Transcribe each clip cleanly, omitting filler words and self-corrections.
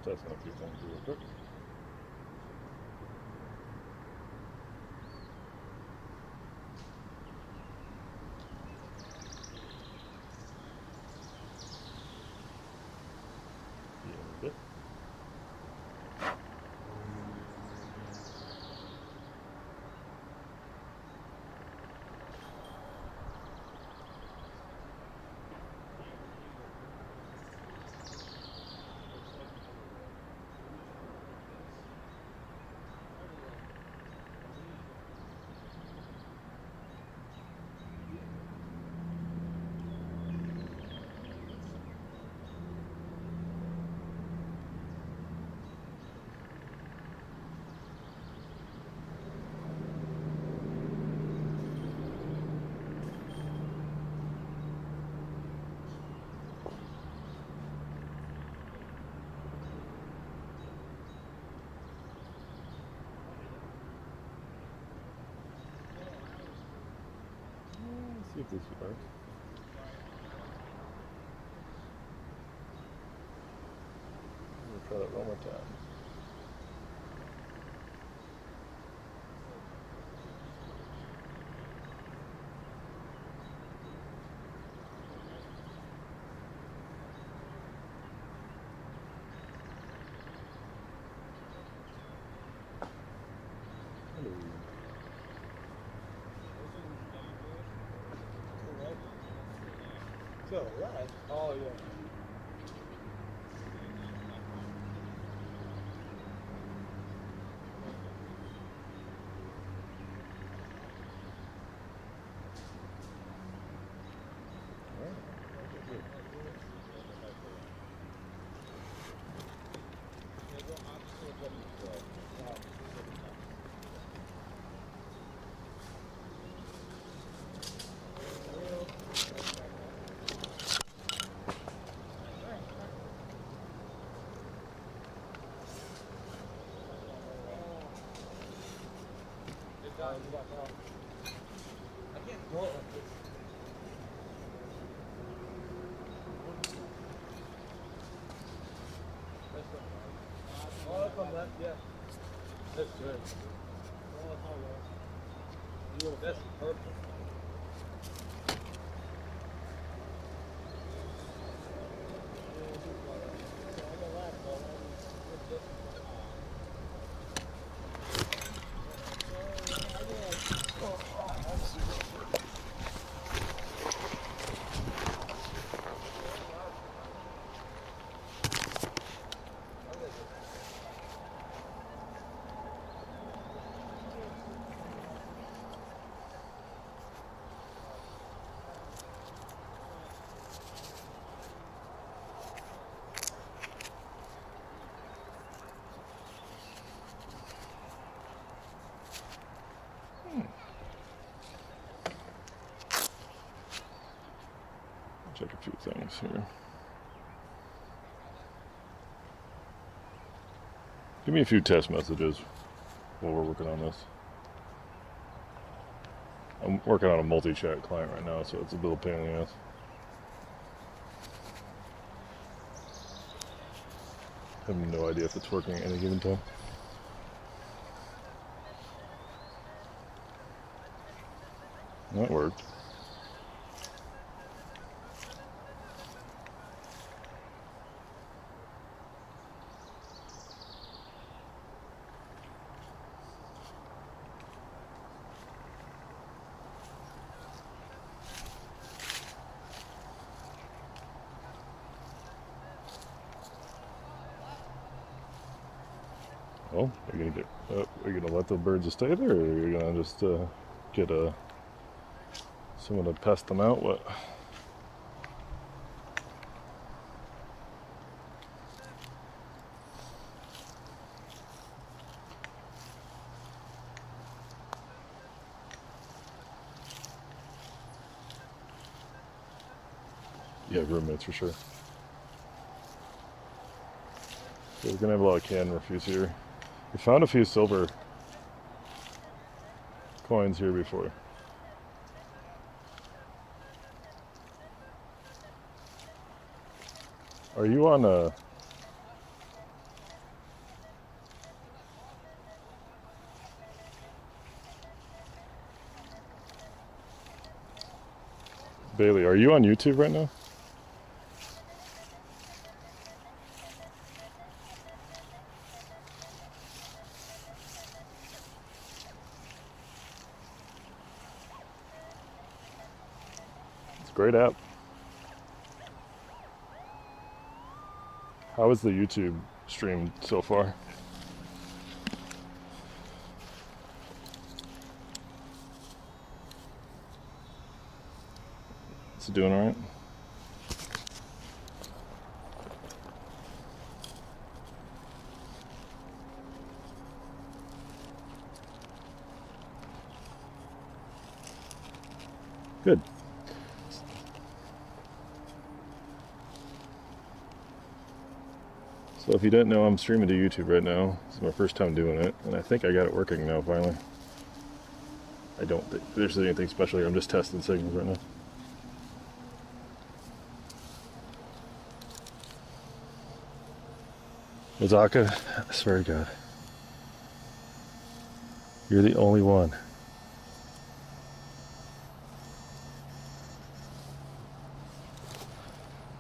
Just testing a few things real quick. Yeah, good. See if this works. We'll try that one more time. Hello. So, right. Oh, yeah. I can't blow it like this. Oh, that's on that, yeah. That's good. That's perfect. Check a few things here. Give me a few test messages while we're working on this. I'm working on a multi-chat client right now, so it's a little pain in the ass. I have no idea if it's working at any given time. That worked. Well, are you gonna let the birds stay there, or are you gonna just get someone to pest them out? What? Yeah, roommates for sure. So we're gonna have a lot of can refuse here. We found a few silver coins here before. Are you on a Bailey, are you on YouTube right now? It's a great app. How is the YouTube stream so far? Is it doing all right? Good. So if you didn't know, I'm streaming to YouTube right now. This is my first time doing it, and I think I got it working now finally. I don't think there's anything special here. I'm just testing signals right now. Ozaka, I swear to God, you're the only one.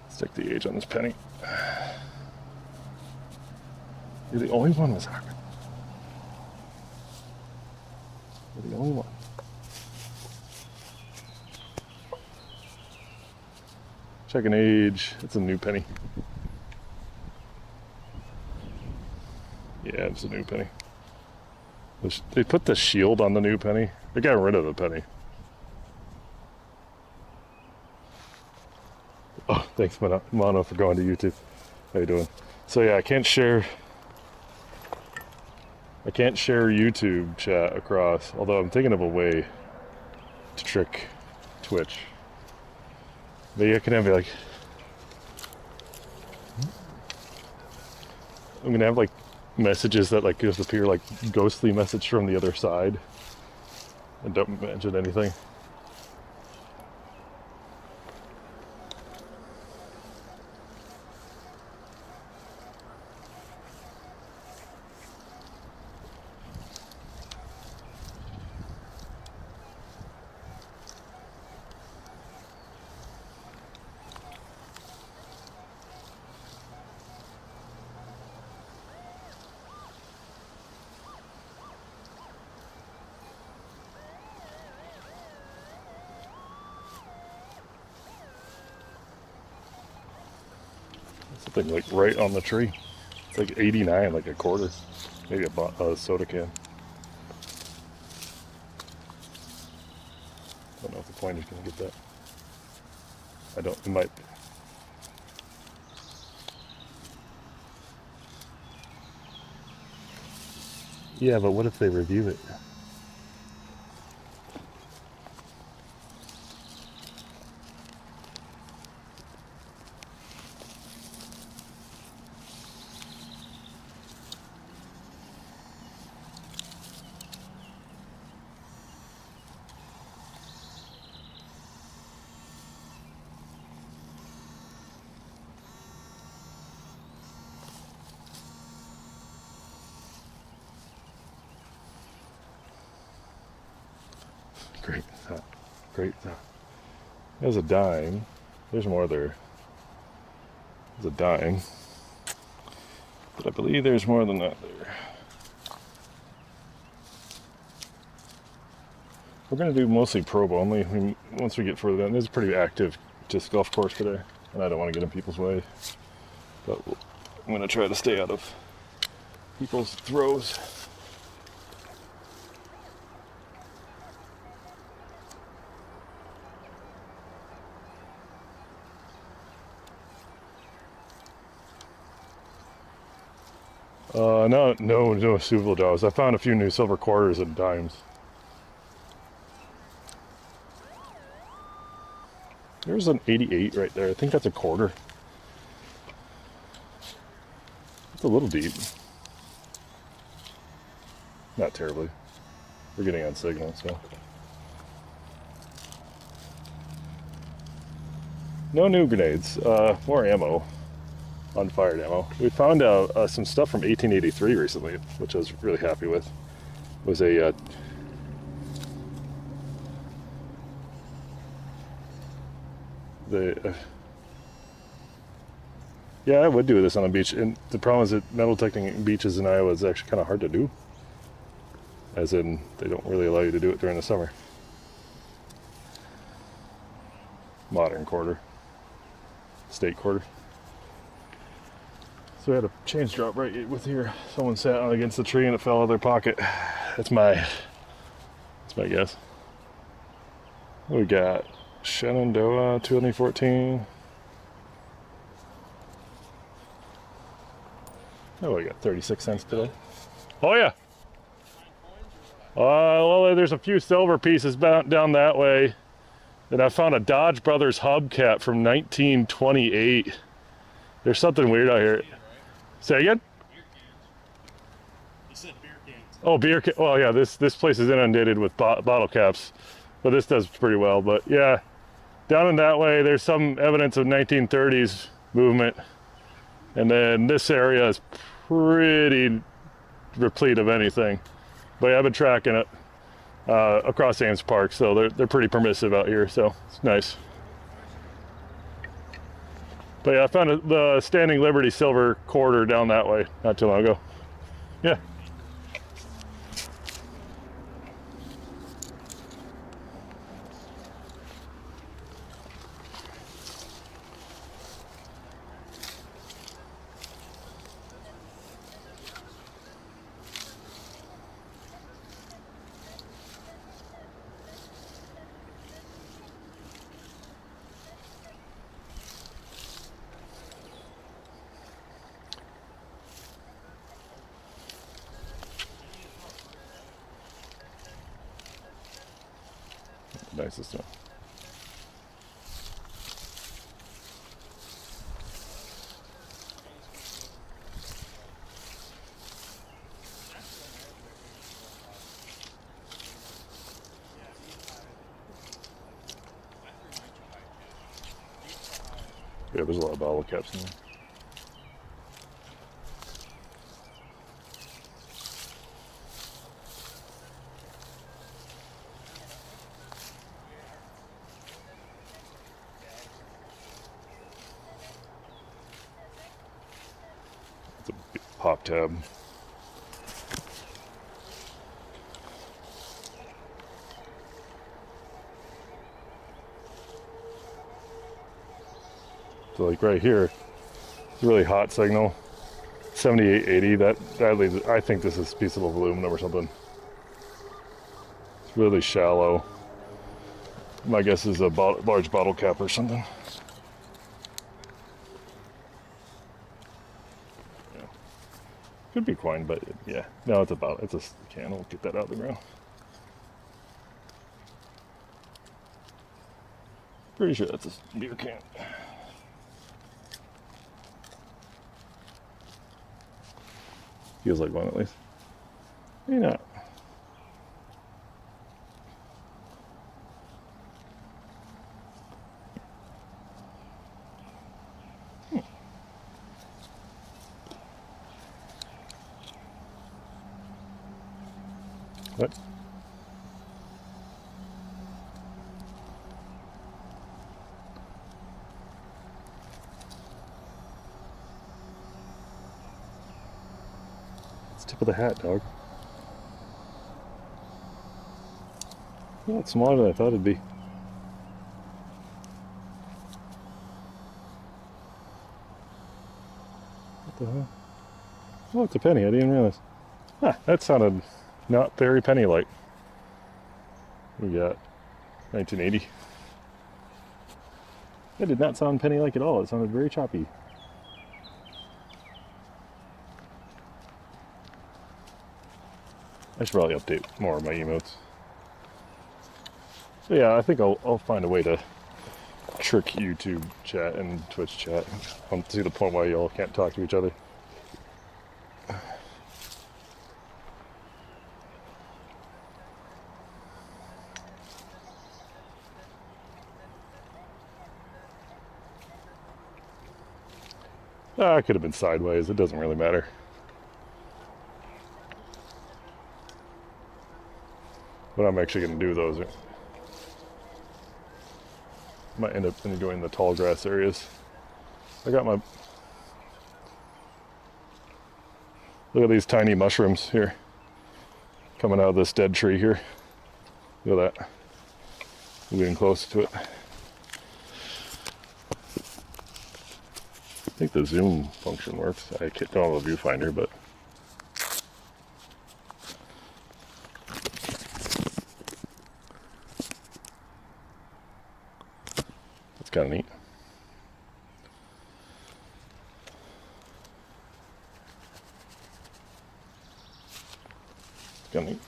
Stick the age on this penny. You're the only one, Ozaka. You're the only one. Checking age. It's a new penny. Yeah, it's a new penny. They put the shield on the new penny. They got rid of the penny. Oh, thanks, Mono, for going to YouTube. How you doing? So yeah, I can't share YouTube chat across, although I'm thinking of a way to trick Twitch. Maybe I can have like, I'm gonna have like messages that like just appear like ghostly message from the other side and don't mention anything. Something like right on the tree. It's like 89, like a quarter. Maybe a soda can. I don't know if the pointer's gonna get that. I don't, it might. Yeah, but what if they review it? Great thought. Great thought. There's a dime. There's more there. There's a dime. But I believe there's more than that there. We're going to do mostly probe only. I mean, once we get further down, this is a pretty active disc golf course today. And I don't want to get in people's way. But I'm going to try to stay out of people's throws. No silver dollars. I found a few new silver quarters and dimes. There's an 88 right there. I think that's a quarter. It's a little deep. Not terribly. We're getting on signal, so. No new grenades. More ammo. Unfired ammo. We found some stuff from 1883 recently, which I was really happy with. It was a... Yeah, I would do this on a beach. And the problem is that metal detecting beaches in Iowa is actually kind of hard to do. As in, they don't really allow you to do it during the summer. Modern quarter. State quarter. So we had a change drop right with here. Someone sat on against the tree and it fell out of their pocket. That's my guess. We got Shenandoah 2014. Oh, we got 36 cents today. Oh yeah. Well, there's a few silver pieces down that way. And I found a Dodge Brothers hubcap from 1928. There's something weird out here. Say again? Beer cans. You said beer cans. Oh, beer can. Well, yeah, this place is inundated with bottle caps, but this does pretty well. But yeah, down in that way, there's some evidence of 1930s movement, and then this area is pretty replete of anything. But yeah, I've been tracking it across Ames Park, so they're pretty permissive out here, so it's nice. But yeah, I found the Standing Liberty silver quarter down that way not too long ago. Yeah. Nicest one. Yeah, there's a lot of bottle caps in there. It's a big pop tab. So like right here, it's a really hot signal, 7880. That leads. I think this is a piece of aluminum or something. It's really shallow. My guess is a large bottle cap or something. Yeah. Could be coin, but yeah, no, it's a can. We'll get that out of the ground. Pretty sure that's a beer can. Feels like one at least. Maybe not. What? Tip of the hat, dog. Well, it's smaller than I thought it'd be. What the hell? Oh, it's a penny. I didn't even realize. Huh, that sounded not very penny-like. We got 1980. That did not sound penny-like at all. It sounded very choppy. I should probably update more of my emotes. So yeah, I think I'll find a way to trick YouTube chat and Twitch chat. I don't see the point why y'all can't talk to each other. I could have been sideways. It doesn't really matter. What I'm actually going to do, those are... Might end up enjoying the tall grass areas. I got my... Look at these tiny mushrooms here. Coming out of this dead tree here. Look at that. We're getting close to it. I think the zoom function works. I don't have a viewfinder, but... That's kind of neat. It's kind of neat.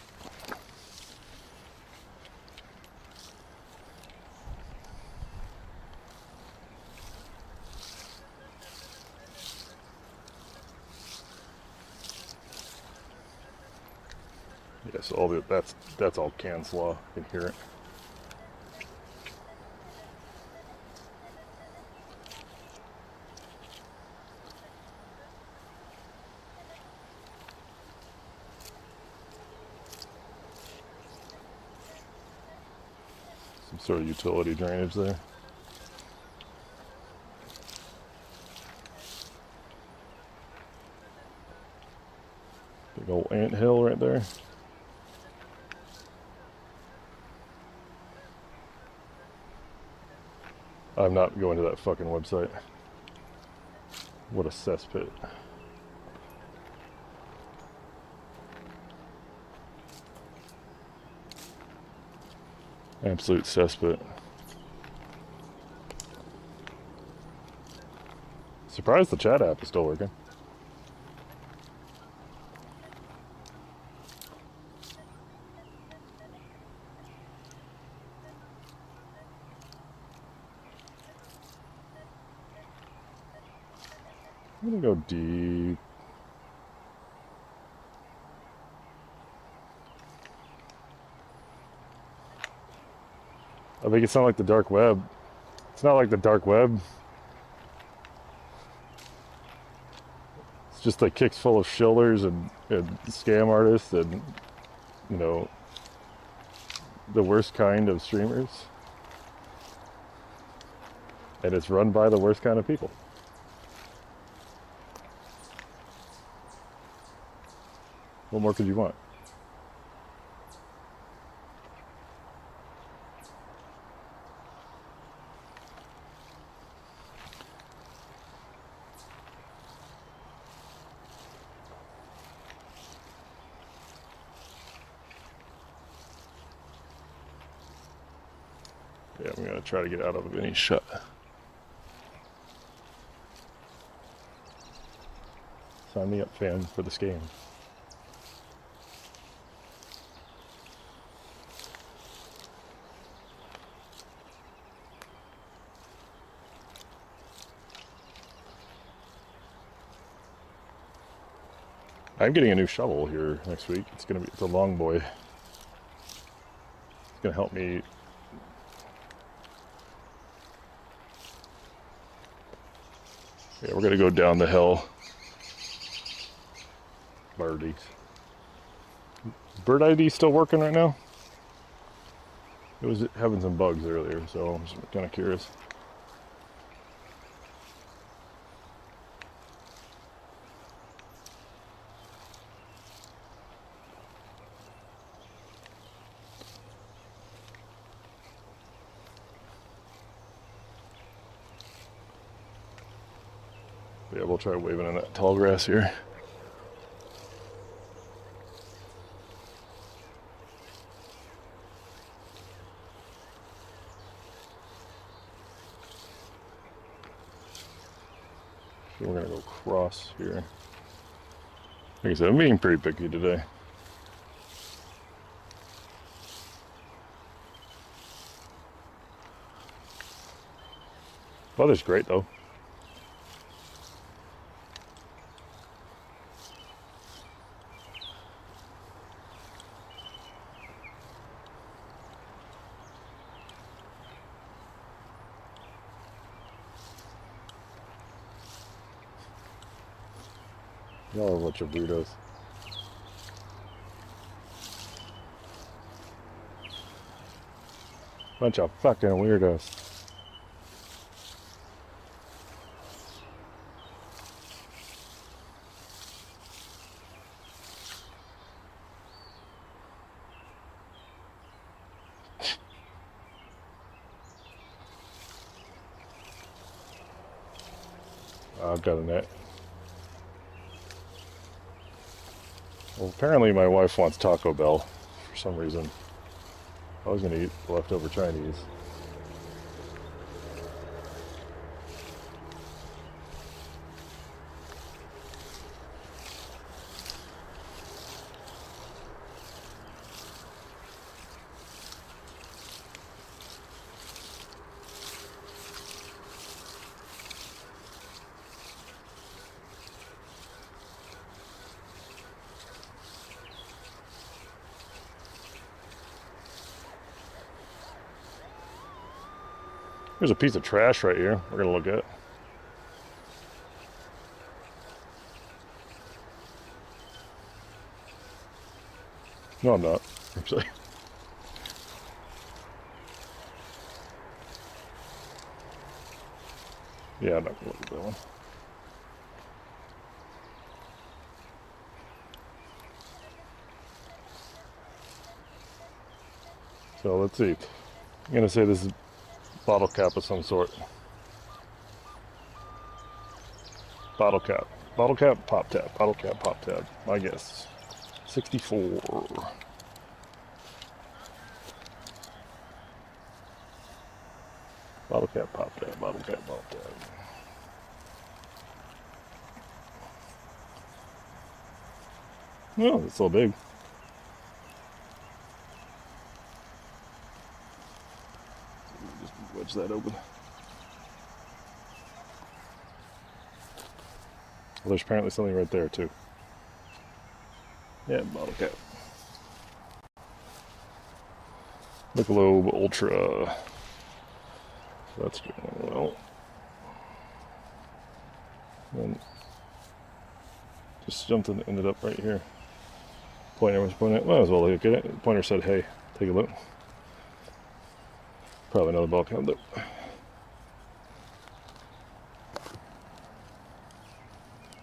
Yes, all the that's all Can's law inherent. Some sort of utility drainage there. Big old anthill right there. I'm not going to that fucking website. What a cesspit. Absolute cesspit. Surprised the chat app is still working. I'm gonna go deep. I think it's not like the dark web. It's not like the dark web. It's just like kicks full of shillers and scam artists and, you know, the worst kind of streamers. And it's run by the worst kind of people. What more could you want? Yeah, I'm gonna try to get out of any shut. Sign me up, fan, for this game. I'm getting a new shovel here next week. It's a long boy. It's gonna help me. Yeah, we're gonna go down the hill. BirdID. BirdID still working right now? It was having some bugs earlier, so I'm just kind of curious. Yeah, we'll try waving in that tall grass here. So we're gonna go cross here. Like I said, I'm being pretty picky today. Weather's great though. Y'all are a bunch of weirdos. Bunch of fucking weirdos. I've got a net. Well, apparently my wife wants Taco Bell for some reason. I was going to eat leftover Chinese. There's a piece of trash right here we're going to look at. No, I'm not, actually. Yeah, I'm not going to look at that one. So let's see. I'm going to say this is bottle cap of some sort. Bottle cap, pop tab, bottle cap, pop tab. My guess, 64. Bottle cap, pop tab, bottle cap, pop tab. Oh, it's so big. Just wedge that open. Well, there's apparently something right there too. Yeah, bottle cap. Michelob Ultra. That's going well. Then just jumped and ended up right here. Pointer was pointing. Might as well look at it. The pointer said, "Hey, take a look." Probably another ball cap though.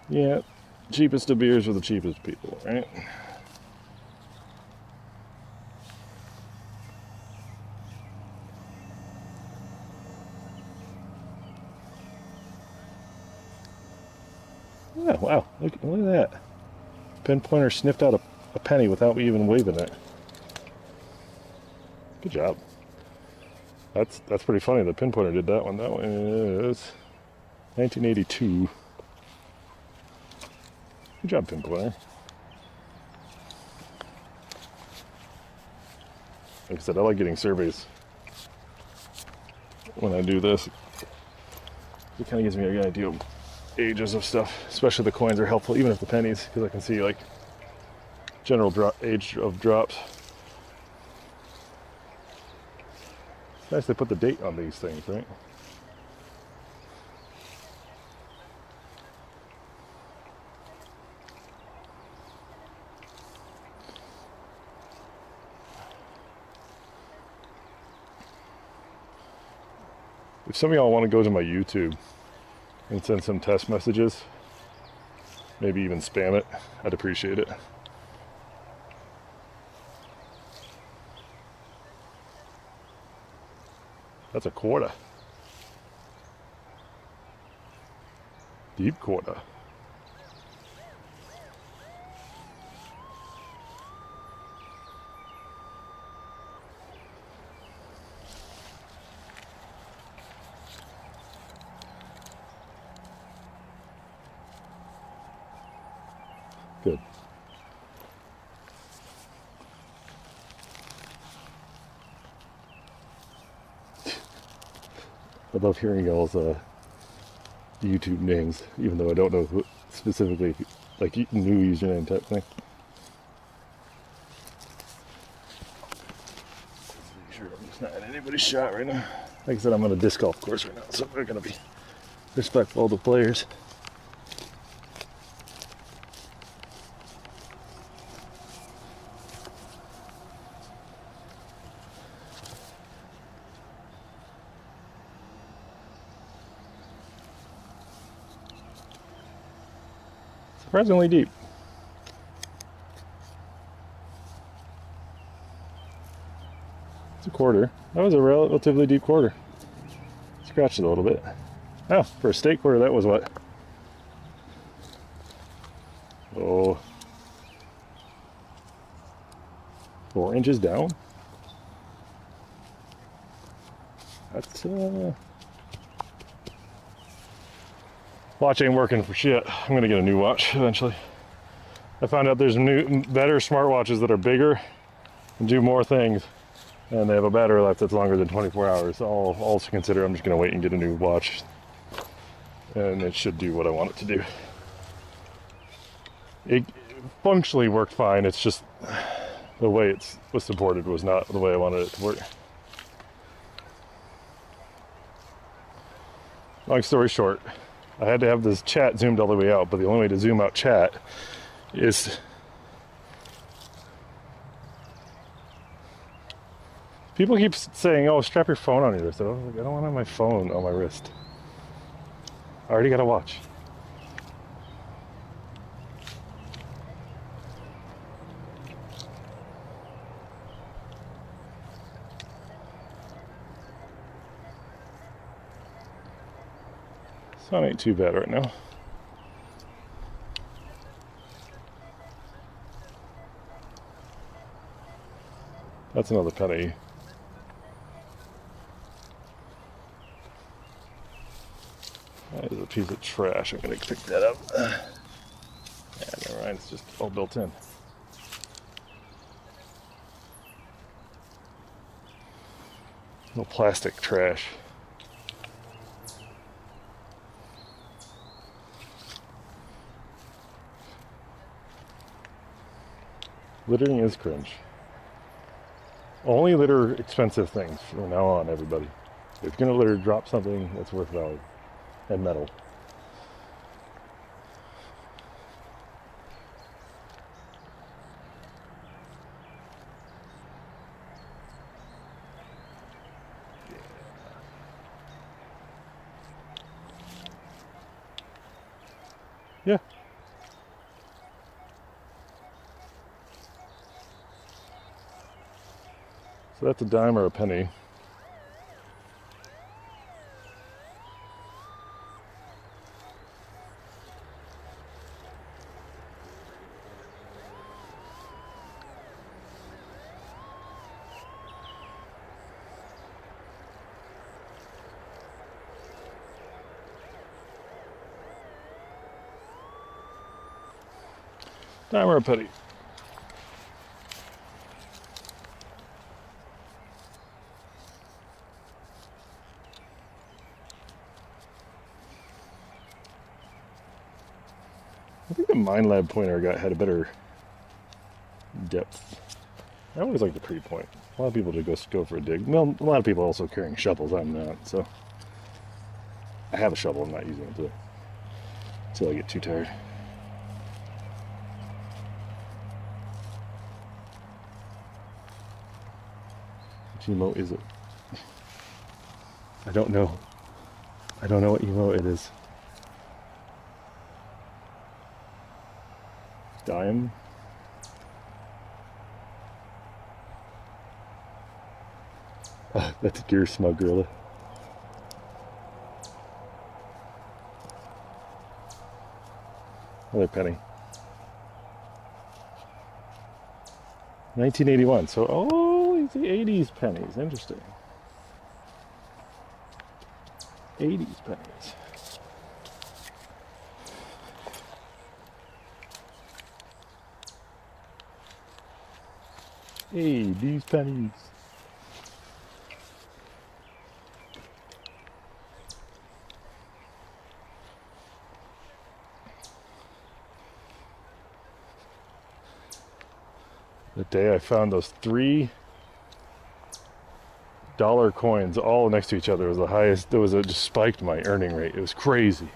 Yeah, cheapest of beers for the cheapest people, right? Yeah, wow, look at that. Pinpointer sniffed out a penny without me even waving it. Good job. That's pretty funny. The pinpointer did that one. That one is 1982. Good job, pinpointer. Like I said, I like getting surveys when I do this. It kind of gives me a good idea of ages of stuff, especially the coins are helpful, even if the pennies, because I can see like general age of drops. It's nice they put the date on these things, right? If some of y'all want to go to my YouTube and send some test messages, maybe even spam it, I'd appreciate it. That's a quarter. Deep quarter. Good. I love hearing y'all's YouTube names, even though I don't know who specifically, like new username type thing. Make sure I'm just not at anybody's shot right now. Like I said, I'm on a disc golf course right now, so we're gonna be respectful of the players. Surprisingly deep. It's a quarter. That was a relatively deep quarter. Scratched it a little bit. Oh, for a state quarter, that was what? 4 inches down? That's watch ain't working for shit. I'm gonna get a new watch eventually. I found out there's better smartwatches that are bigger and do more things, and they have a battery life that's longer than 24 hours. I'll also consider I'm just gonna wait and get a new watch, and it should do what I want it to do. It functionally worked fine. It's just the way it was supported was not the way I wanted it to work. Long story short, I had to have this chat zoomed all the way out, but the only way to zoom out chat is people keep saying, oh, strap your phone on your wrist. I don't want to have my phone on my wrist. I already got a watch. Sun ain't too bad right now. That's another penny. That is a piece of trash. I'm gonna pick that up. Yeah, never mind. It's just all built in. No plastic trash. Littering is cringe. Only litter expensive things from now on, everybody. If you're gonna litter, drop something that's worth value and metal. Yeah. So that's a dime or a penny. Dime or a penny. I think the Minelab pointer had a better depth. I always like the pre-point. A lot of people just go for a dig. Well, a lot of people are also carrying shovels. I'm not, so I have a shovel. I'm not using it today until I get too tired. Which emote is it? I don't know. I don't know what emote it is. Dime? Oh, that's a Gear Smug Gorilla. Another penny. 1981. So, oh, it's the 80s pennies. Interesting. 80s pennies. Hey, these pennies. The day I found those $3 coins all next to each other was the highest. It just spiked my earning rate. It was crazy.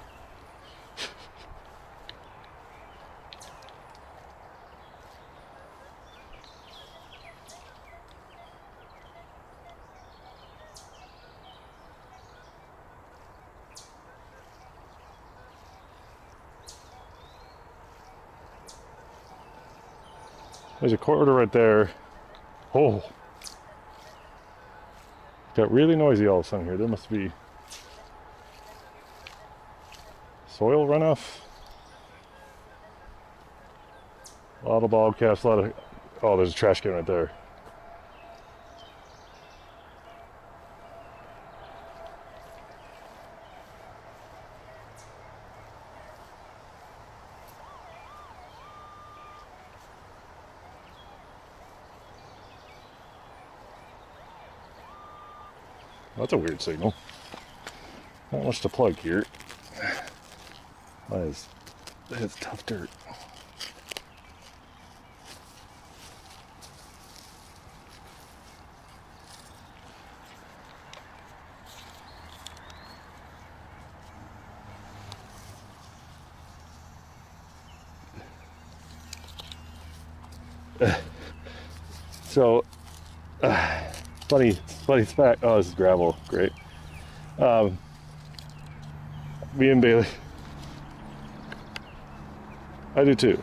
There's a quarter right there. Oh. Got really noisy all of a sudden here. There must be soil runoff. A lot of bobcats, a lot of... Oh, there's a trash can right there. That's a weird signal. Not much to plug here. That is tough dirt. So, funny fact. Oh, this is gravel. Great. Me and Bailey. I do too.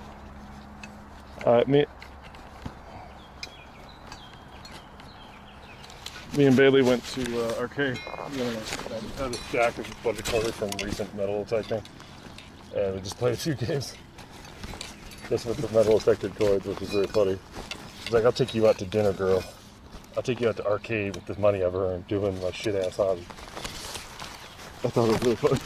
Me and Bailey went to arcade. Had a stack of a bunch of quarters from recent metal detecting, and we just played a few games just with the metal detected chords, which was really funny. She's like, "I'll take you out to dinner, girl. I'll take you out to arcade with the money I've earned doing my shit ass hobby." I thought it was really funny.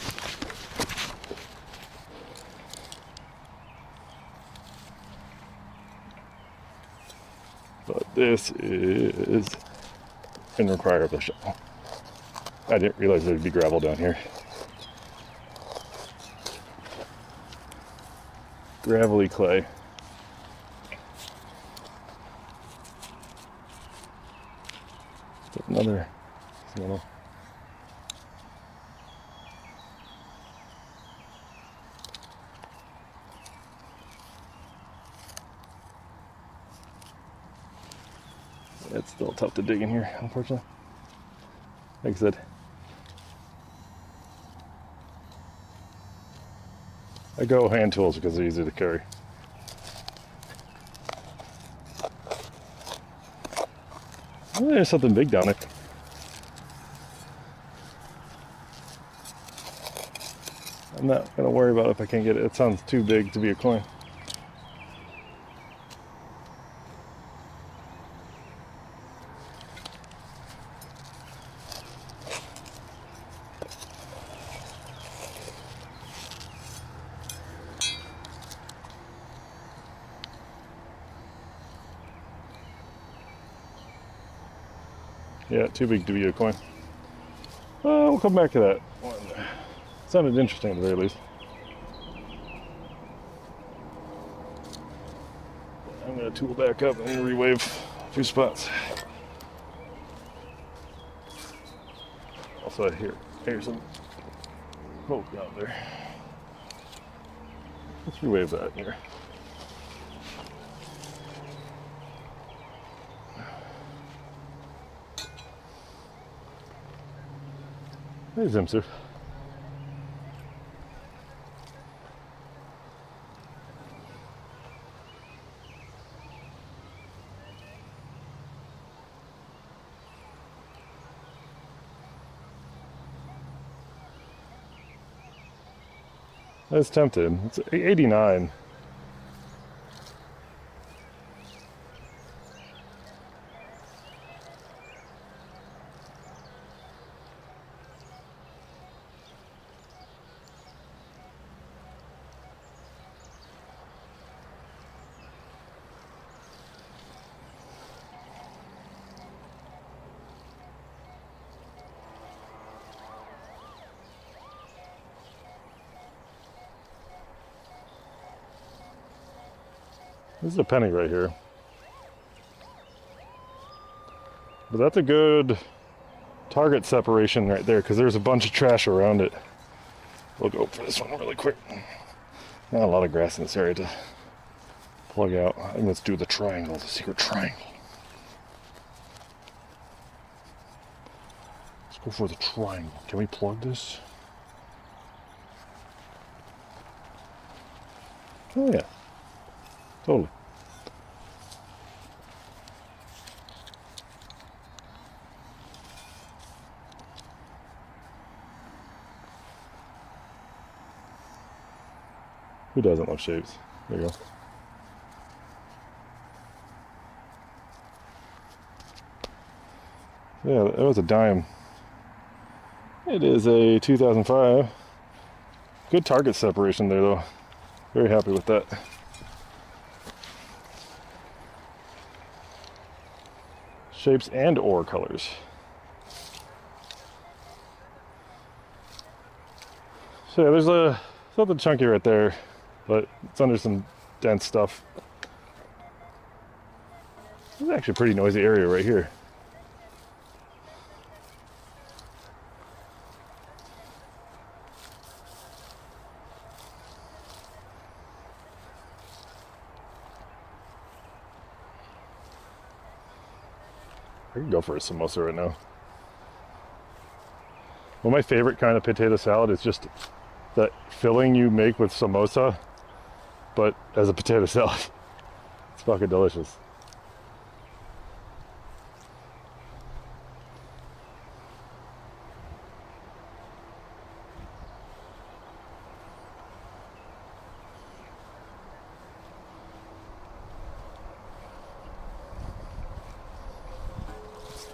But this is in require of the shovel. I didn't realize there'd be gravel down here. Gravelly clay. Another little. It's still tough to dig in here, unfortunately. Like I said, I go hand tools because they're easy to carry. Oh, there's something big down there. I'm not gonna worry about it if I can't get it. It sounds too big to be a coin. Yeah, too big to be a coin. We'll come back to that one. Sounded interesting at the very least. I'm going to tool back up and rewave a few spots. Also, here's some poke out there. Let's rewave that here. Hey, Zimser. That's tempted. It's 89. This is a penny right here. But that's a good target separation right there because there's a bunch of trash around it. We'll go for this one really quick. Not a lot of grass in this area to plug out. And let's do the triangle, the secret triangle. Let's go for the triangle. Can we plug this? Oh yeah. Totally. Who doesn't love shapes? There you go. Yeah, that was a dime. It is a 2005. Good target separation there though. Very happy with that. Shapes and or colors. So yeah, there's something chunky right there, but it's under some dense stuff. This is actually a pretty noisy area right here. I could go for a samosa right now. Well, my favorite kind of potato salad is just that filling you make with samosa, but as a potato salad. It's fucking delicious.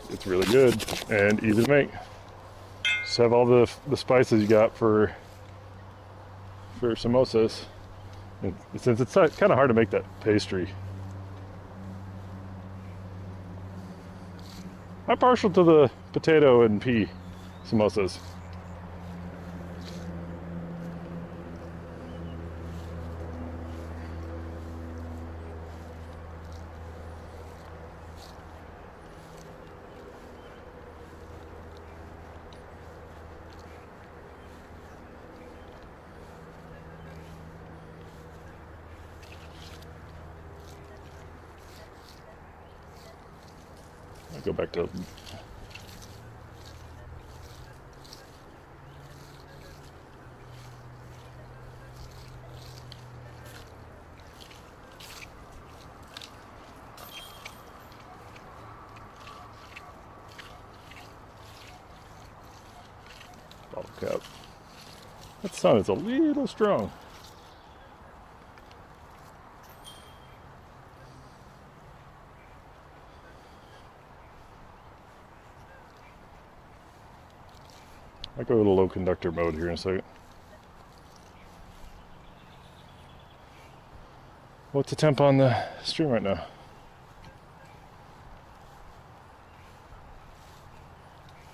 It's really good and easy to make. Just have all the spices you got for samosas. And since it's kind of hard to make that pastry, I'm partial to the potato and pea samosas. I'll go back to bottle cap. That sun is a little strong. I'll go to low conductor mode here in a second. What's the temp on the stream right now? I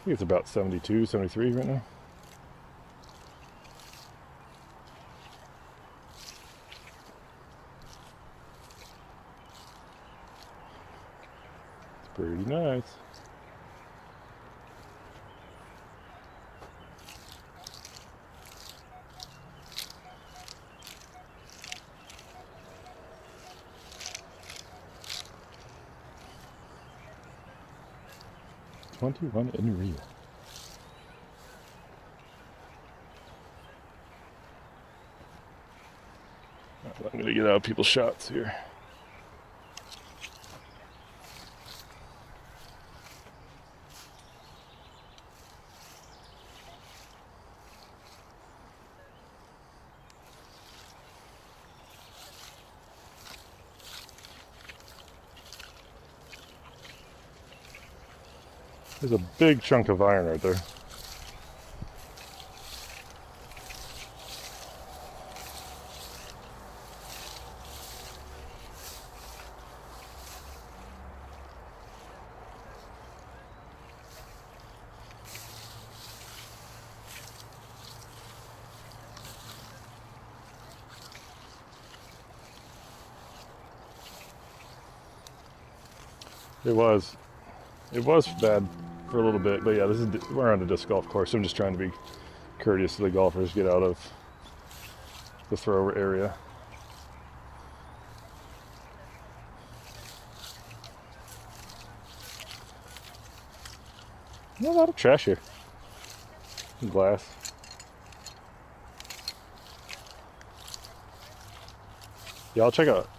think it's about 72, 73 right now. It's pretty nice. $21 in real. I'm gonna get out of people's shots here. There's a big chunk of iron right there. It was bad for a little bit, but yeah, we're on a disc golf course. I'm just trying to be courteous to the golfers, get out of the thrower area. Not a lot of trash here. Glass. Yeah, I'll check out.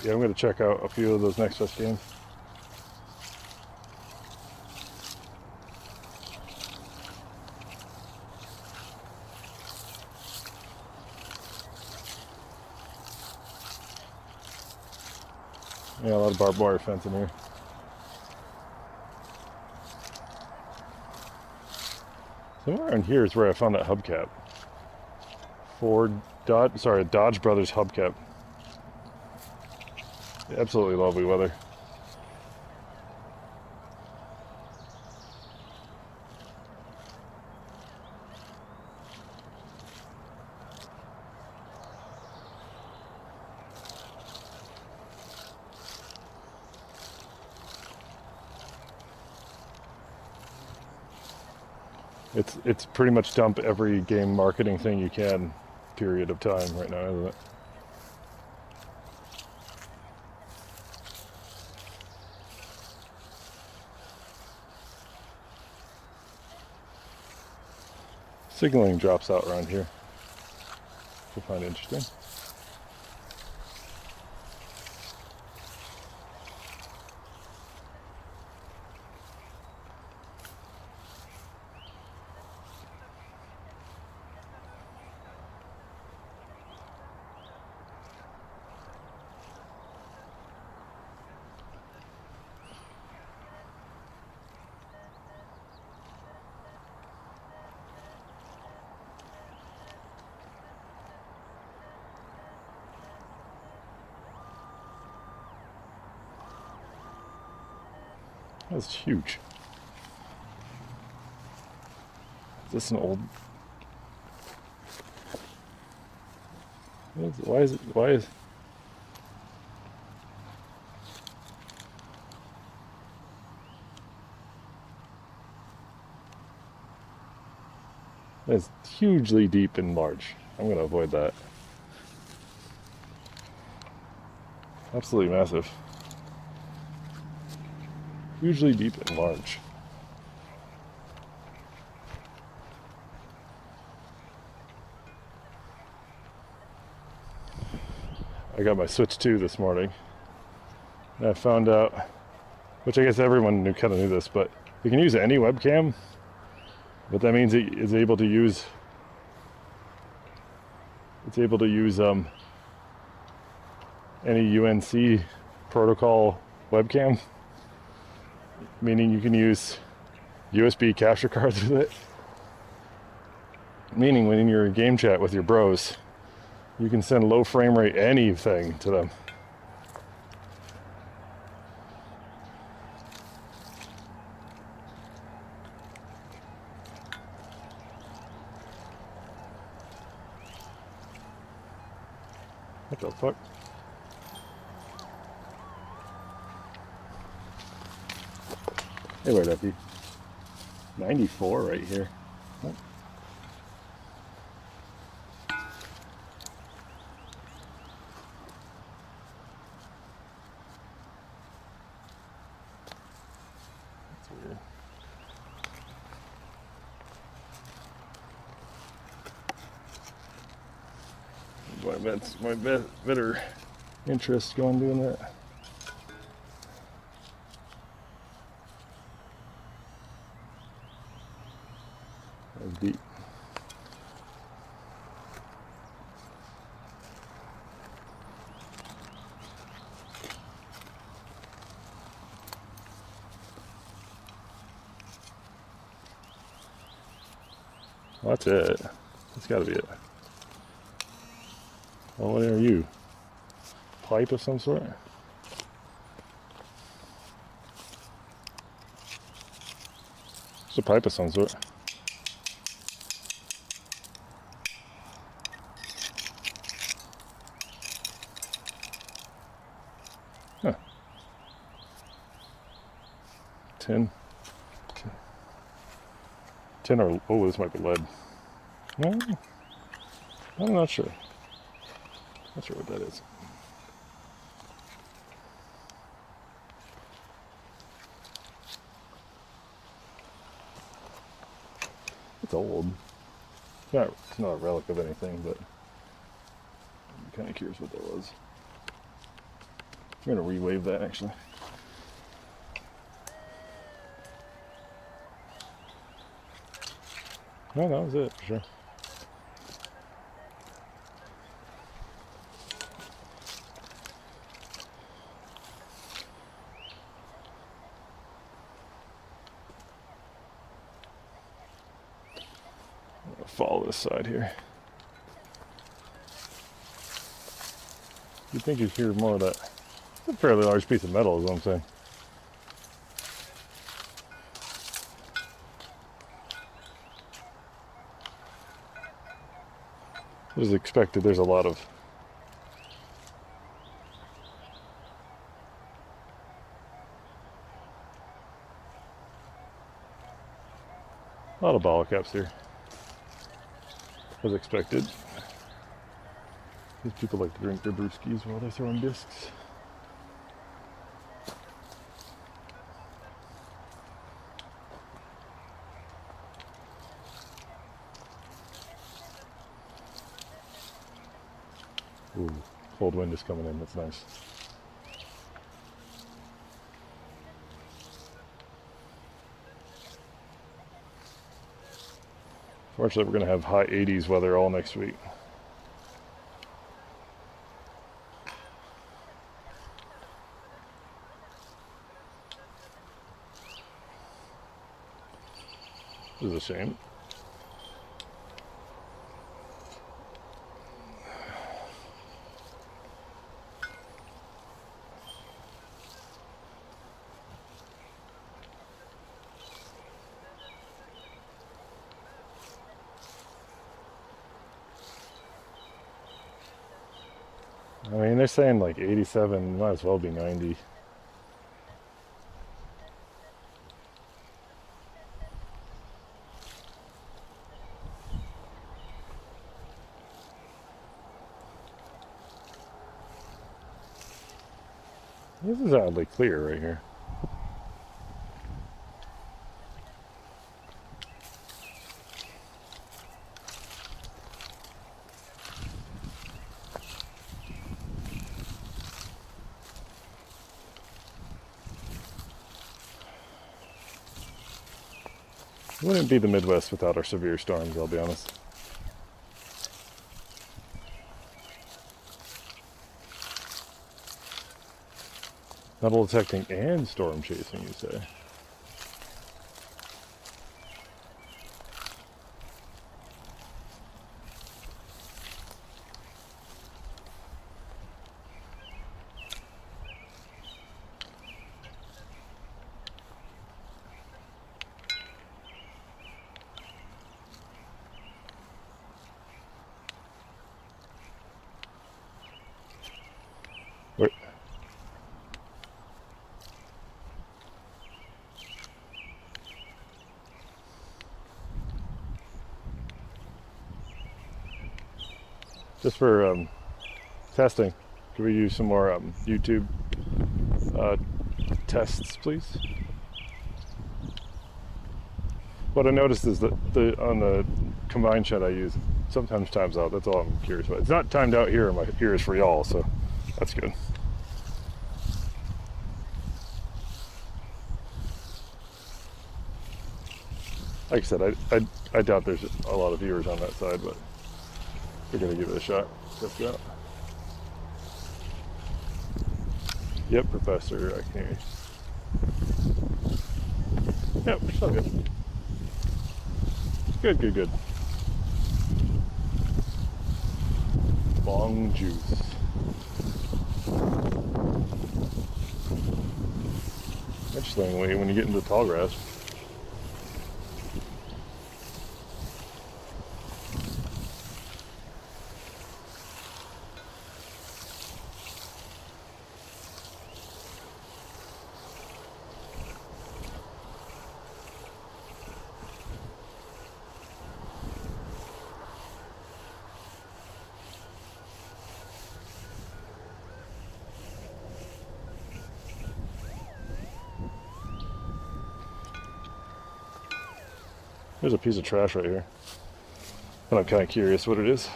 Yeah, I'm going to check out a few of those Next Fest games. Yeah, a lot of barbed wire fence in here. Somewhere in here is where I found that hubcap. Dodge Brothers hubcap. Absolutely lovely weather. It's pretty much dump every game marketing thing you can period of time right now, isn't it? Signaling drops out around here, which I find interesting. That's huge. Is this an old? Why is it? Why is? That's hugely deep and large. I'm going to avoid that. Absolutely massive. Hugely deep and large. I got my Switch 2 this morning, and I found out, which I guess everyone kind of knew this, but you can use any webcam, but that means it is able to use, any UNC protocol webcam, meaning you can use USB capture cards with it, meaning when you're in game chat with your bros, you can send low frame rate anything to them. What the fuck? Hey, where'd that be? 94 right here. What? That's weird. My better interest going doing that. That's deep. Well, that's it. That's got to be it. Well, what are you? Pipe of some sort? It's a pipe of some sort. Huh. Tin. Tin or, oh, this might be lead. No, I'm not sure. Not sure what that is. It's old. It's not a relic of anything, but I'm kind of curious what that was. I'm going to re-wave that actually. No, that was it for sure. I'm going to follow this side here. You'd think you'd hear more of that. It's a fairly large piece of metal is what I'm saying. As expected, there's a lot of A lot of bottle caps here, as expected. These people like to drink their brewskis while they're throwing discs. Ooh, cold wind is coming in, that's nice. Fortunately, we're going to have high 80s weather all next week. This is a shame. I mean, they're saying like 87, might as well be 90. This is oddly clear right here. It wouldn't be the Midwest without our severe storms, I'll be honest. Metal detecting and storm chasing, you say? Where? Just for testing, could we use some more YouTube tests, please? What I noticed is that on the combined shed I use, sometimes times out. That's all I'm curious about. It's not timed out here in my ears for y'all, so that's good. Like I said, I doubt there's a lot of viewers on that side, but we're gonna give it a shot. Test it out. Yep, Professor, I can hear you. Yep, it's all good. Good, good, good. Long juice. Interestingly, when you get into tall grass, there's a piece of trash right here. And I'm kind of curious what it is.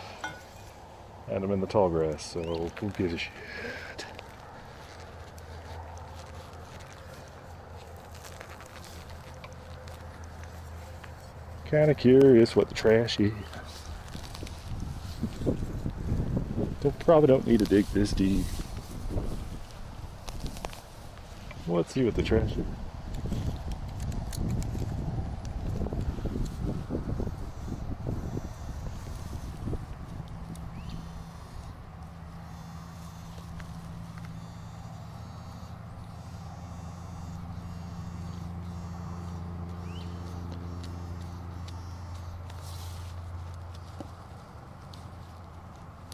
And I'm in the tall grass, so who gives a shit? Kind of curious what the trash is. Probably don't need to dig this deep. Let's see what the trash is.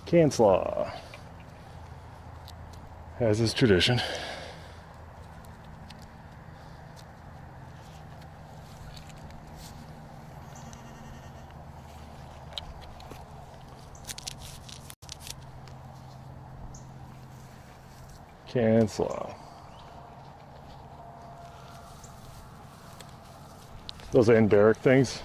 Canslaw, as is tradition. Cancel out. Those Barrick things.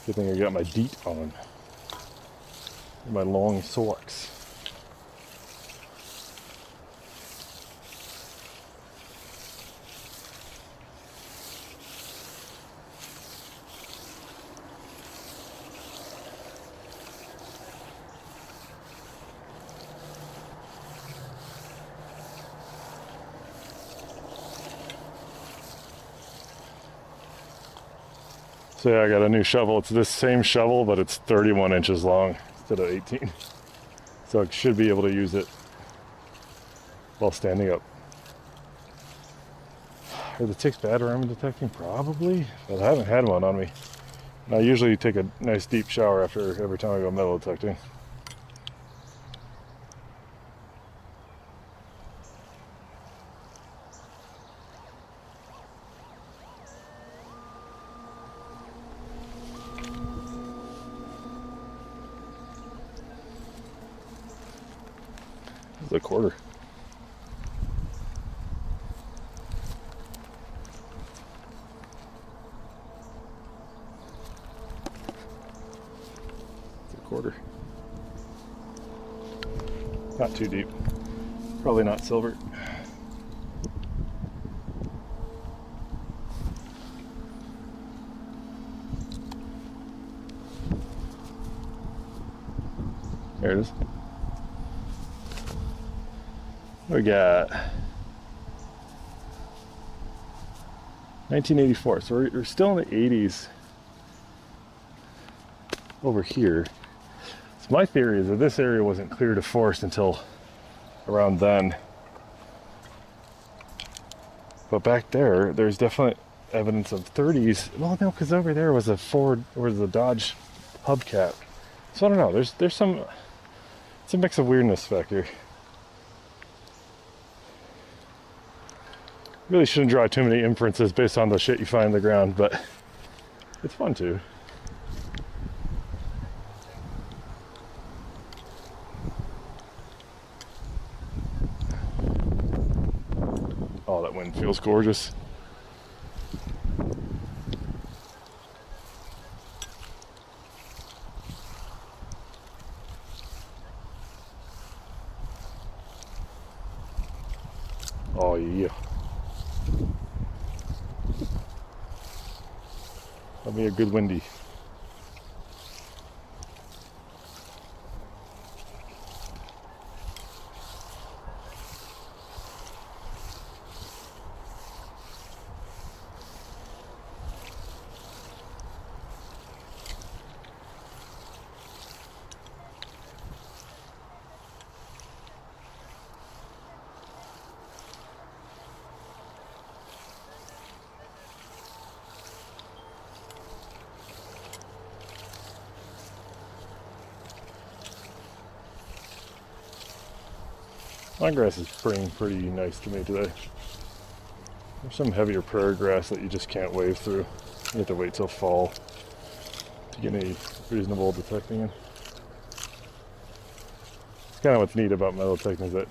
Good thing I got my DEET on. My long socks. So yeah, I got a new shovel. It's this same shovel, but it's 31 inches long instead of 18. So I should be able to use it while standing up. Are the ticks bad around detecting? Probably, but I haven't had one on me. And I usually take a nice deep shower after every time I go metal detecting. It's a quarter. It's a quarter. Not too deep. Probably not silver. There it is. We got 1984, so we're still in the 80s over here. So my theory is that this area wasn't cleared of forest until around then. But back there, there's definite evidence of 30s. Well, no, because over there was a Ford or the Dodge hubcap. So I don't know. There's some. It's a mix of weirdness factor. Really shouldn't draw too many inferences based on the shit you find in the ground, but it's fun too. Oh, that wind feels gorgeous. Oh yeah. That'll be a good windy. My grass is spraying pretty nice to me today. There's some heavier prairie grass that you just can't wave through. You have to wait till fall to get any reasonable detecting in. It's kind of what's neat about metal detecting is that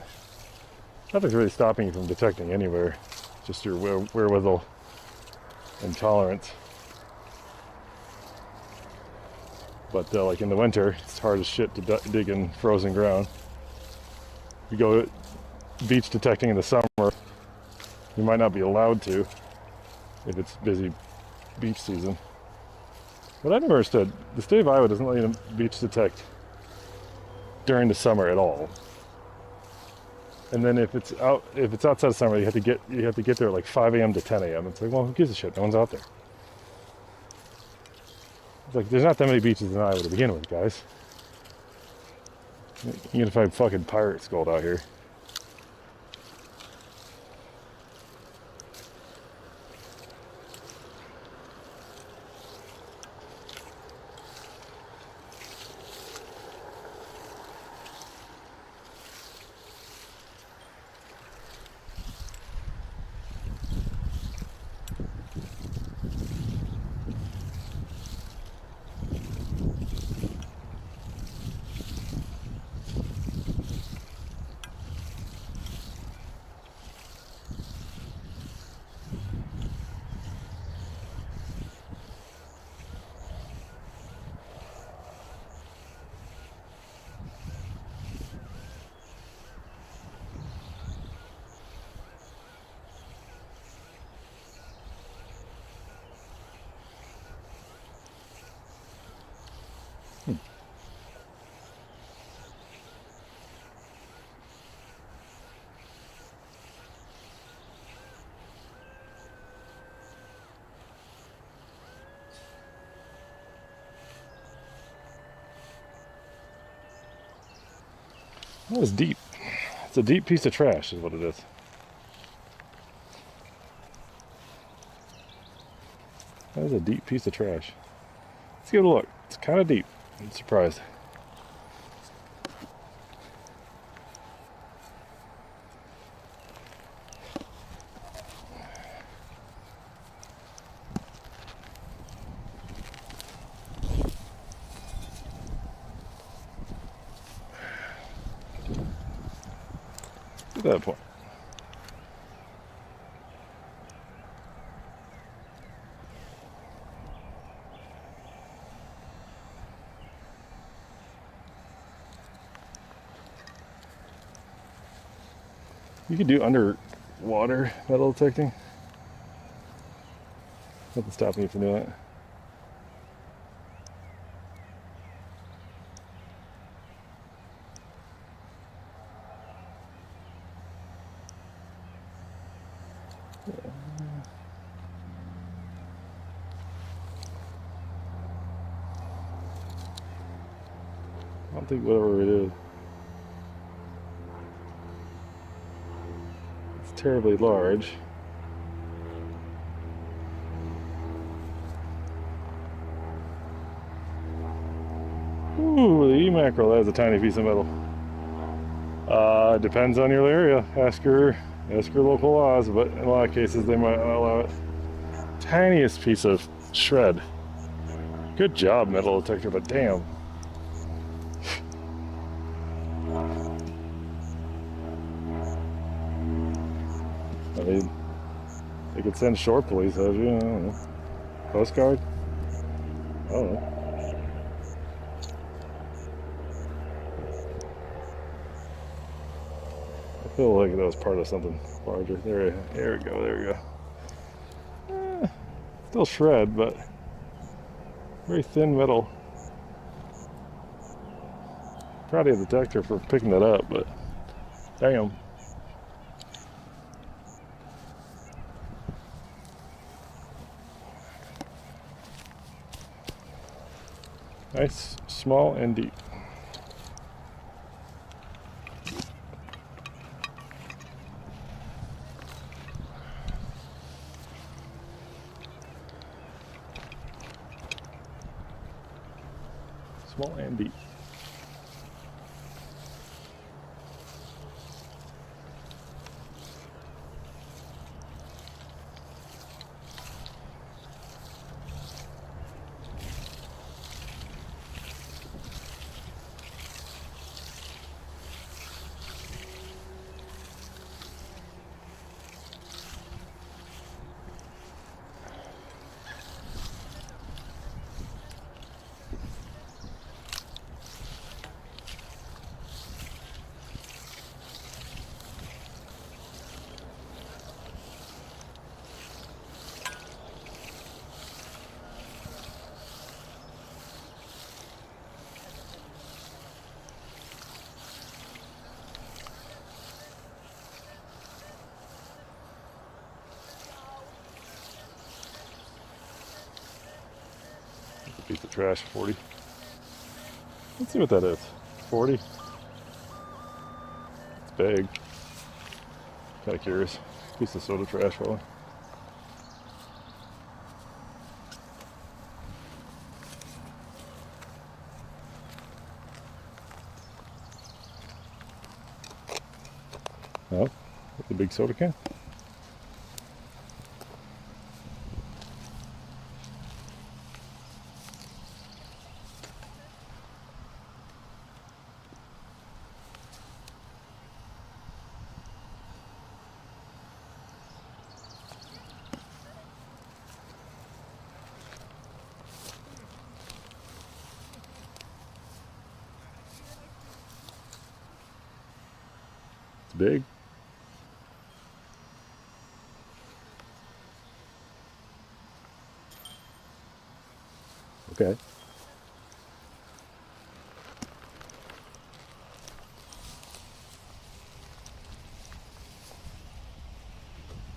nothing's really stopping you from detecting anywhere. Just your wherewithal and tolerance. But like in the winter, it's hard as shit to dig in frozen ground. You go beach detecting in the summer, you might not be allowed to if it's busy beach season. But I never understood, the state of Iowa doesn't let you beach detect during the summer at all. And then if it's outside of summer, you have to get there at like 5 a.m. to 10 a.m. It's like, well, who gives a shit? No one's out there. It's like, there's not that many beaches in Iowa to begin with, guys. You're gonna find fucking pirates gold out here. That was deep. It's a deep piece of trash is what it is. That is a deep piece of trash. Let's give it a look. It's kind of deep. I'm surprised. At that point. You could do underwater metal detecting. Nothing stopping you from doing it. I don't think whatever it is. It's terribly large. Ooh, the E mackerel has a tiny piece of metal. Depends on your area. Ask your local laws, but in a lot of cases they might not allow it. Tiniest piece of shred. Good job, metal detector, but damn. I mean, they could send short police at you, I don't know. Coast Guard? I don't know. I feel like that was part of something larger. There we go. Still shred, but very thin metal. Proud of the detector for picking that up, but damn. Nice, small and deep. Small and deep. Piece of trash, 40. Let's see what that is. 40. It's big. Kind of curious. Piece of soda trash, probably. Oh, the big soda can. Big. Okay.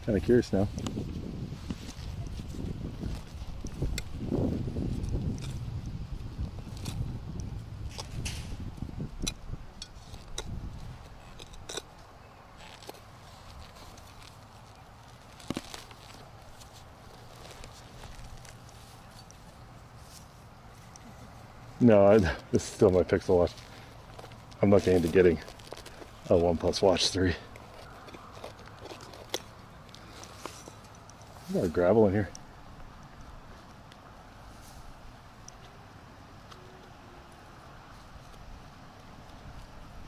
Kind of curious now. No, this is still my Pixel watch. I'm looking into getting a OnePlus Watch 3. There's a lot of gravel in here.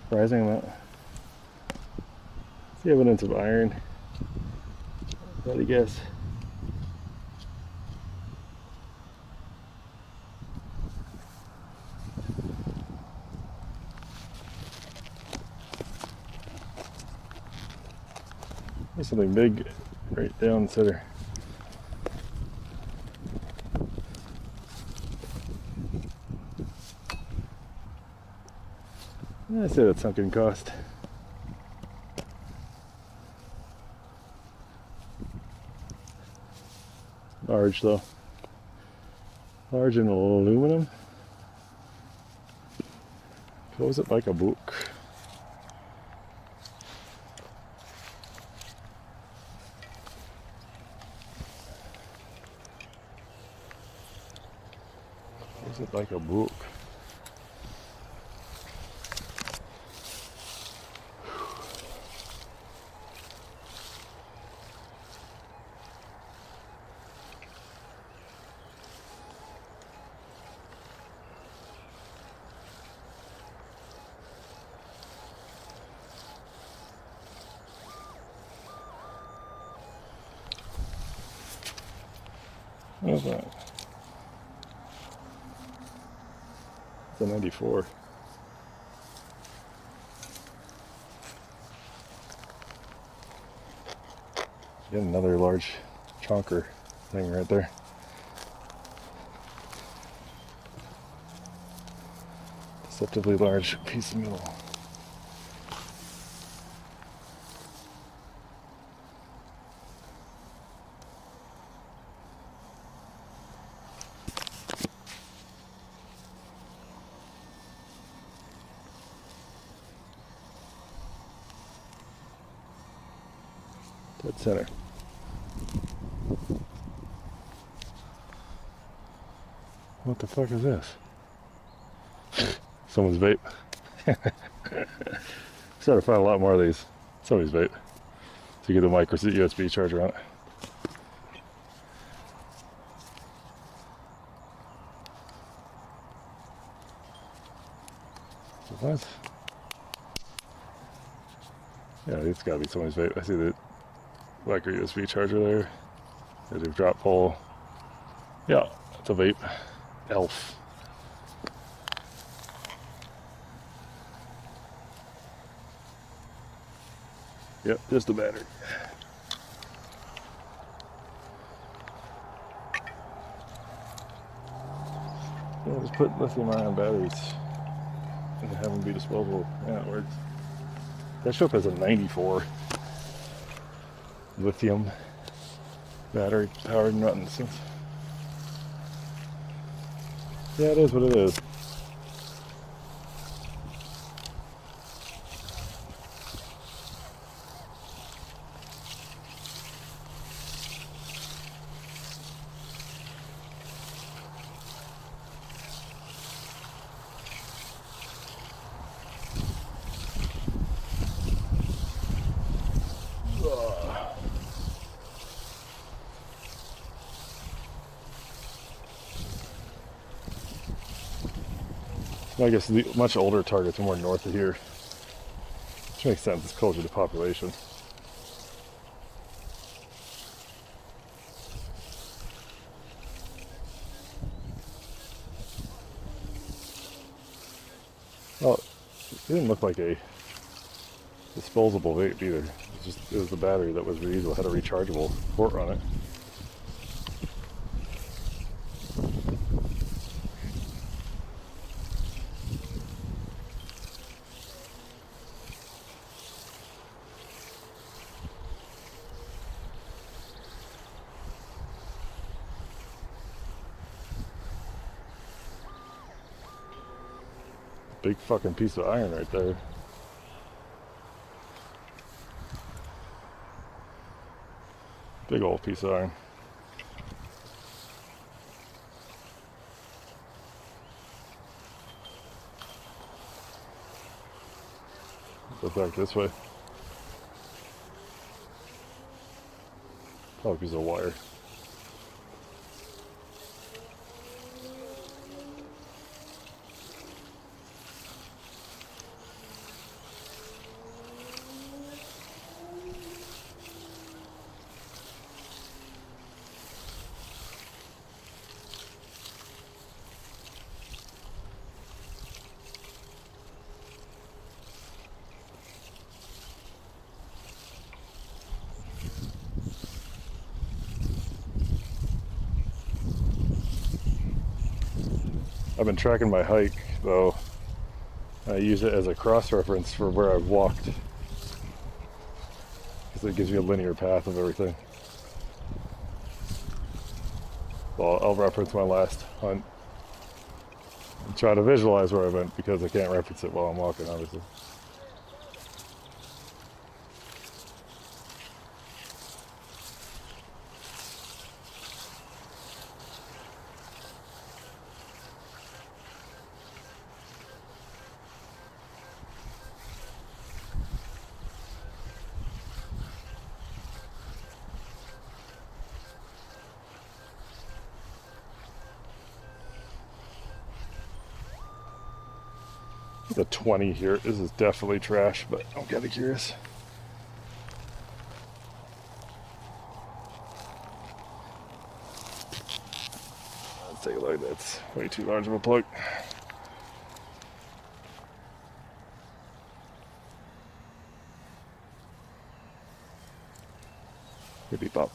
Surprising amount. See evidence of iron. I'd guess. There's something big right down the center. I say that's sunken cost. Large though. Large in aluminum. Close it like a book. Close it like a book. What is that? It's a 94. Get another large chonker thing right there. Deceptively large piece of metal. Dead center. What the fuck is this? Someone's vape. Started to find a lot more of these. Somebody's vape. To get a micro USB charger on it. What? Yeah, it's gotta be somebody's vape. I see the micro USB charger there. There's a drop pole. Yeah, it's a vape. Elf. Yep, just a battery. Yeah, just put lithium-ion batteries and have them be disposable. Yeah, it works. That show up as a 94 lithium battery powered nuttons. Yeah, it is what it is. I guess the much older targets are more north of here. Which makes sense, it's closer to population. Well, it didn't look like a disposable vape either. It was the battery that was reusable, had a rechargeable port on it. Big fucking piece of iron right there. Big old piece of iron. look back this way. Probably because of wire. I've been tracking my hike, though. I use it as a cross-reference for where I've walked, because it gives you a linear path of everything. Well, I'll reference my last hunt and try to visualize where I went, because I can't reference it while I'm walking, obviously. The 20 here. This is definitely trash, but I'm kind of curious. Let's take a look. That's way too large of a plug. Could be pop.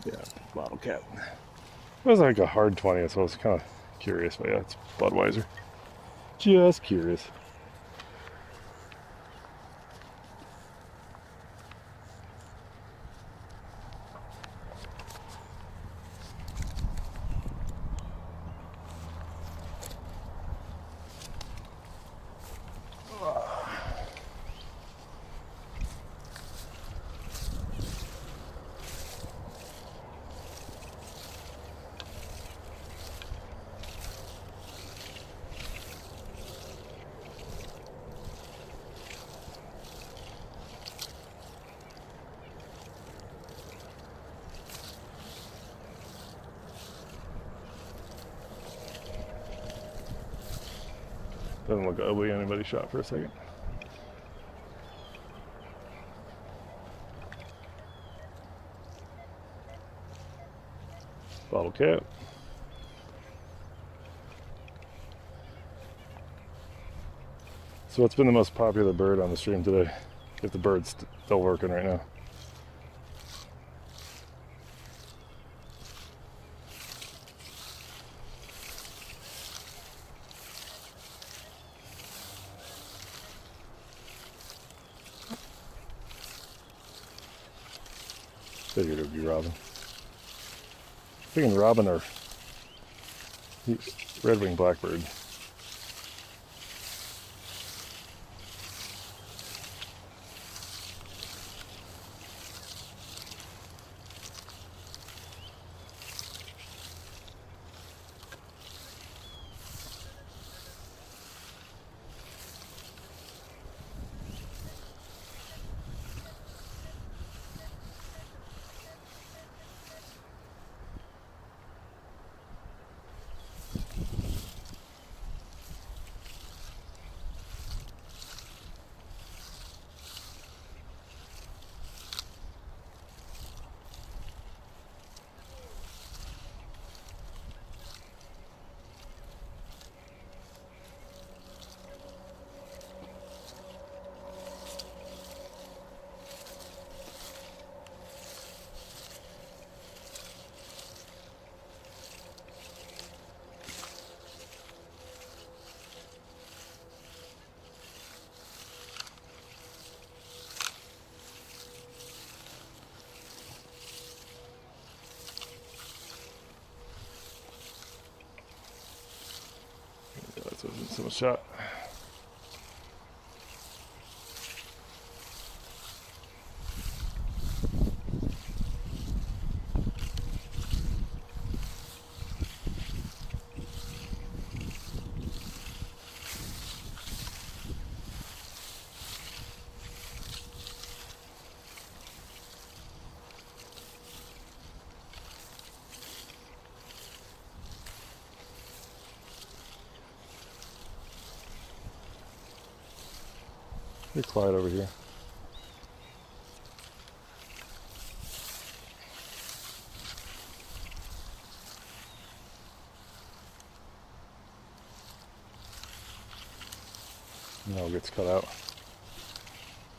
Yeah, bottle cap. It was like a hard 20, so I was kind of curious, but yeah, it's Budweiser. Just curious. Doesn't look ugly. Anybody shot for a second. Bottle cap. So what's been the most popular bird on the stream today? If the bird's still working right now. Figured it would be robin. Thinking robin or red-winged blackbird. That's a single shot. Pretty quiet over here. No, it gets cut out.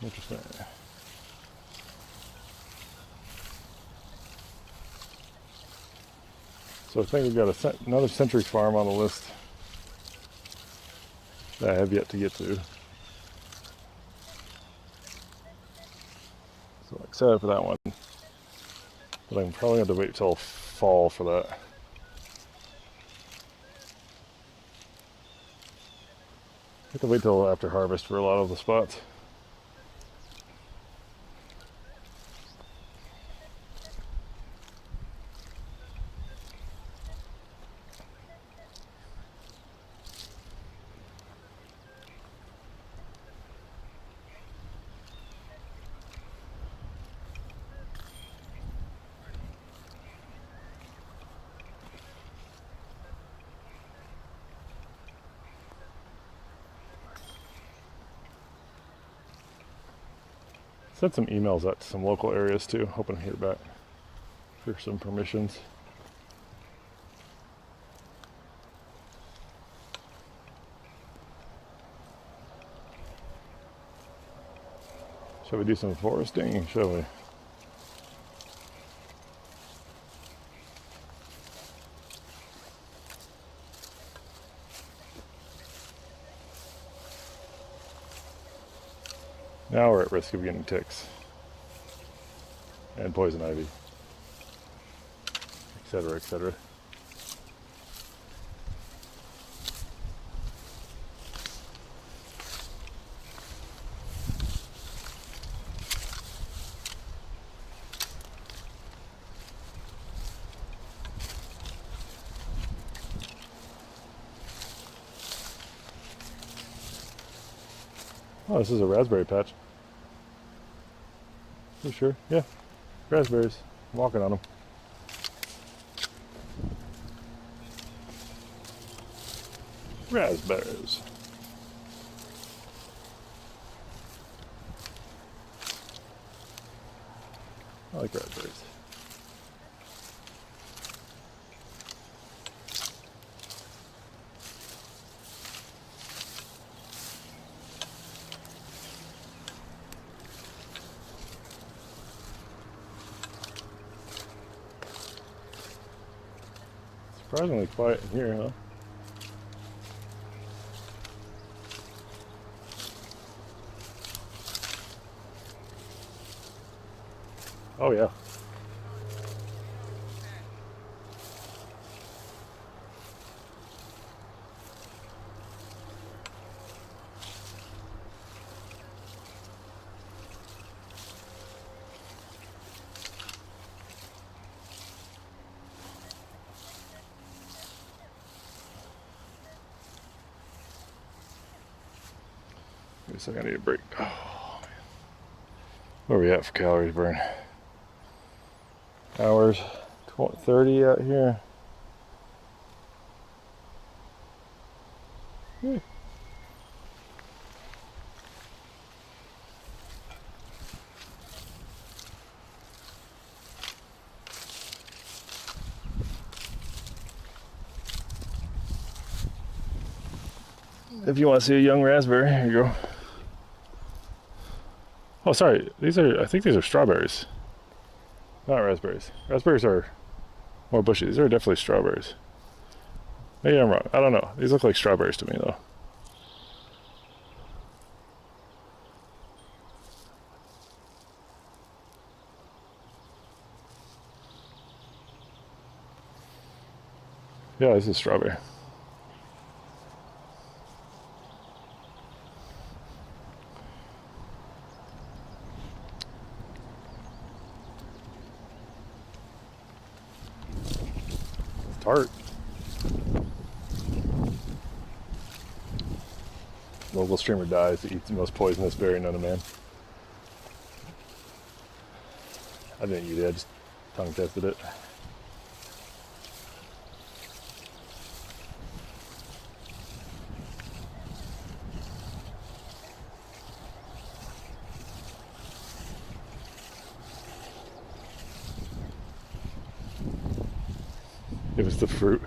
Interesting. So I think we've got another Century Farm on the list that I have yet to get to. So I'm excited for that one. But I'm probably going to have to wait till fall for that. I have to wait till after harvest for a lot of the spots. Sent some emails out to some local areas too, hoping to hear back for some permissions. Shall we do some foresting? Shall we? Now we're at risk of getting ticks and poison ivy, etc., etc. Oh, this is a raspberry patch. You sure? Yeah, raspberries. I'm walking on them. Raspberries. I like raspberries. Surprisingly quiet in here, huh? Oh yeah. Wait a second, I need a break. Oh, man. Where are we at for calories burn? Hours 30 out here. Hmm. If you want to see a young raspberry, here you go. Oh, sorry. I think these are strawberries. Not raspberries. Raspberries are more bushy. These are definitely strawberries. Maybe I'm wrong. I don't know. These look like strawberries to me, though. Yeah, this is strawberry. Tart. Local streamer dies to eat the most poisonous berry known to man. I didn't eat it, I just tongue tested it. It was the fruit.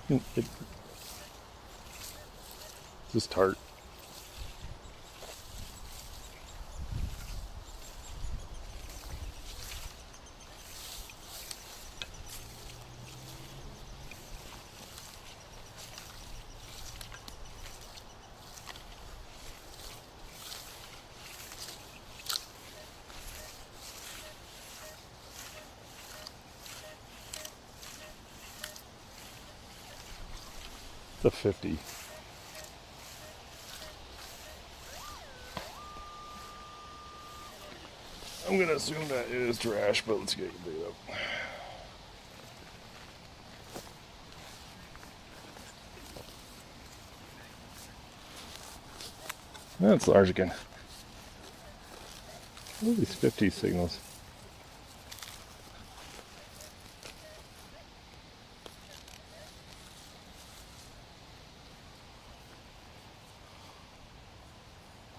It's just tart. It's a 50. I'm gonna assume that is trash, but let's get your bait up. That's large again. What are these 50 signals?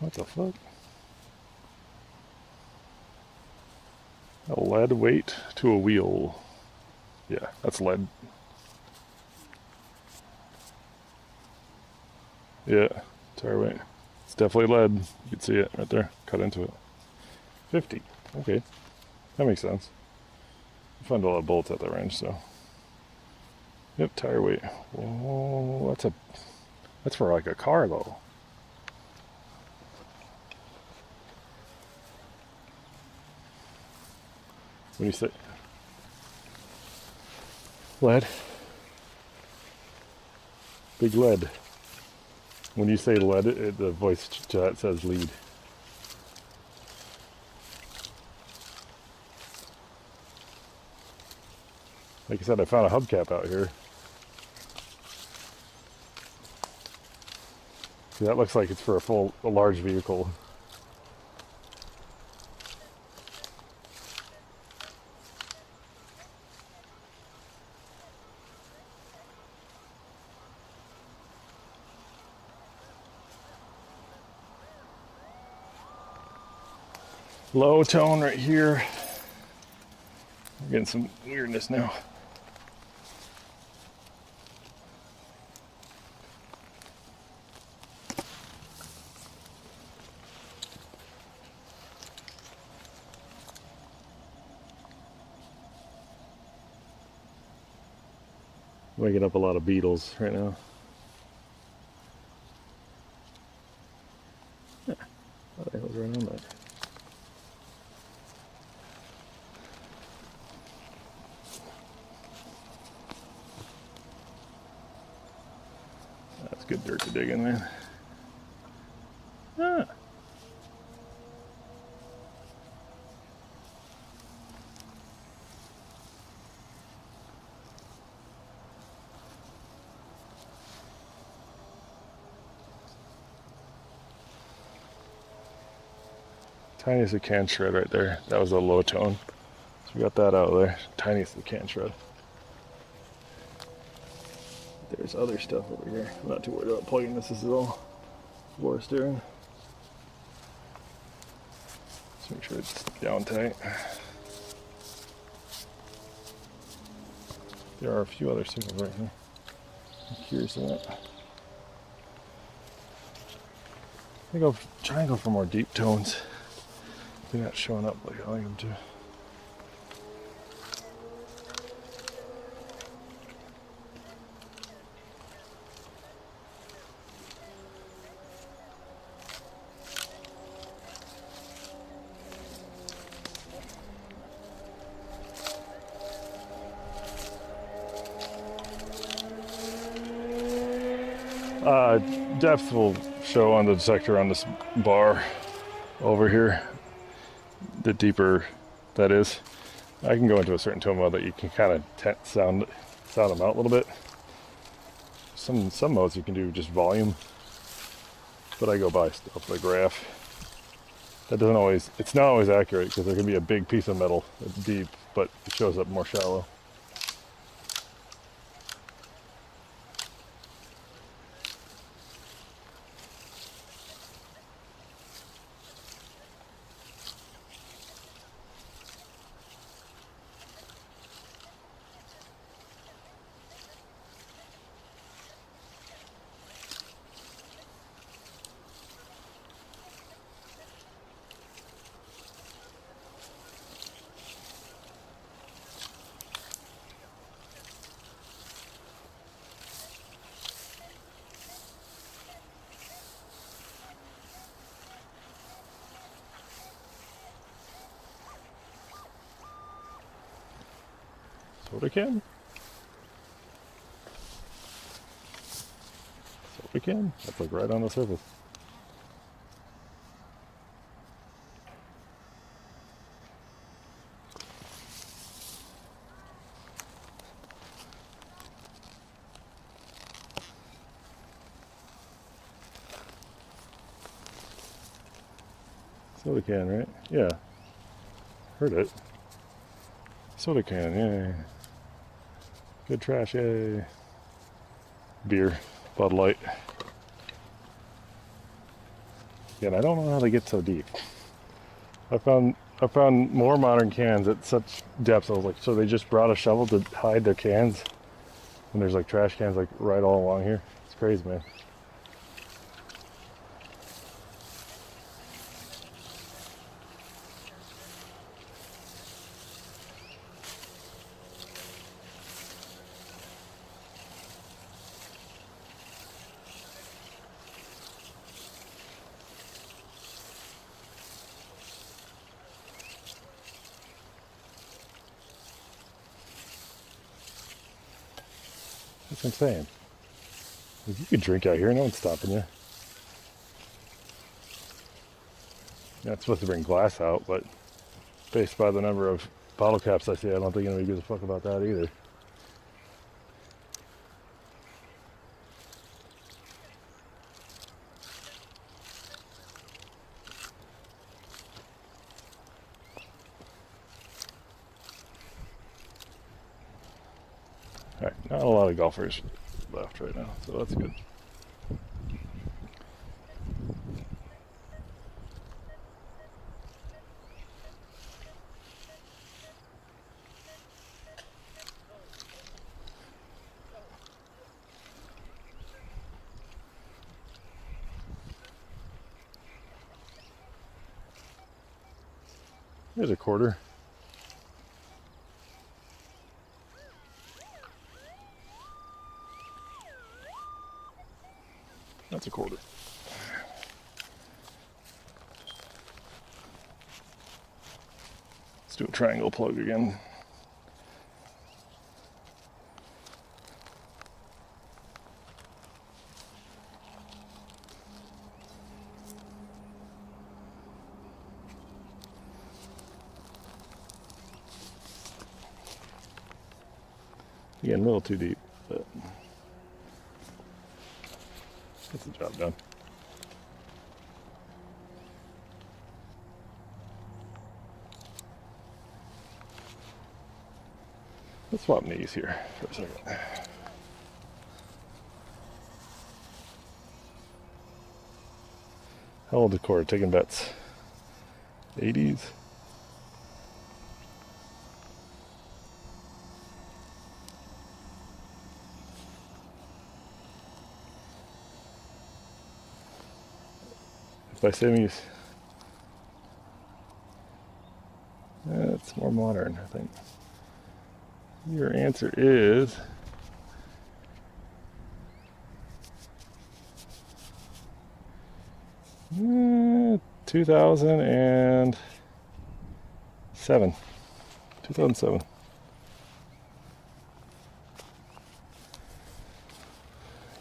What the fuck? A lead weight to a wheel. Yeah, that's lead. Yeah, tire weight. It's definitely lead. You can see it right there. Cut into it. 50. Okay, that makes sense. You find a lot of bolts at that range, so. Yep, tire weight. Whoa, that's for like a car though. When you say lead, big lead. When you say lead, the voice chat says lead. Like I said, I found a hubcap out here. See, that looks like it's for a large vehicle. Low tone right here. We're getting some weirdness now. Waking up a lot of beetles right now. Yeah, what the hell's right on that? That's good dirt to dig in, man. Ah. Tiniest of can shred right there. That was a low tone. So we got that out of there. Tiniest of the can shred. There's other stuff over here. I'm not too worried about plugging this. This is all floor steering. Just make sure it's down tight. There are a few other signals right here. I'm curious of that. I think I'll try and go for more deep tones. They're not showing up like I like them to. Depth will show on the detector on this bar over here. The deeper that is, I can go into a certain tone mode that you can kind of sound them out a little bit. Some modes you can do just volume, but I go by stuff like graph. That doesn't always, it's not always accurate because there can be a big piece of metal that's deep, but it shows up more shallow. Soda can? Soda can? That's like right on the surface. Soda can, right? Yeah. Heard it. Soda can, yay. Good trash, yay. Beer, Bud Light. Yeah, and I don't know how they get so deep. I found more modern cans at such depths. I was like, so they just brought a shovel to hide their cans? And there's like trash cans like right all along here. It's crazy, man. That's what I'm saying. If you could drink out here, no one's stopping you. You're not supposed to bring glass out, but based by the number of bottle caps I see, I don't think anybody gives a fuck about that either. Alright, not a lot of golfers left right now, so that's good. There's a quarter. That's a quarter. Let's do a triangle plug again. Again, a little too deep, but gets the job done. Let's swap knees here for a second. How old is Cord? Taking bets. 80s? If I say me, that's more modern, I think. Your answer is 2007. 2007.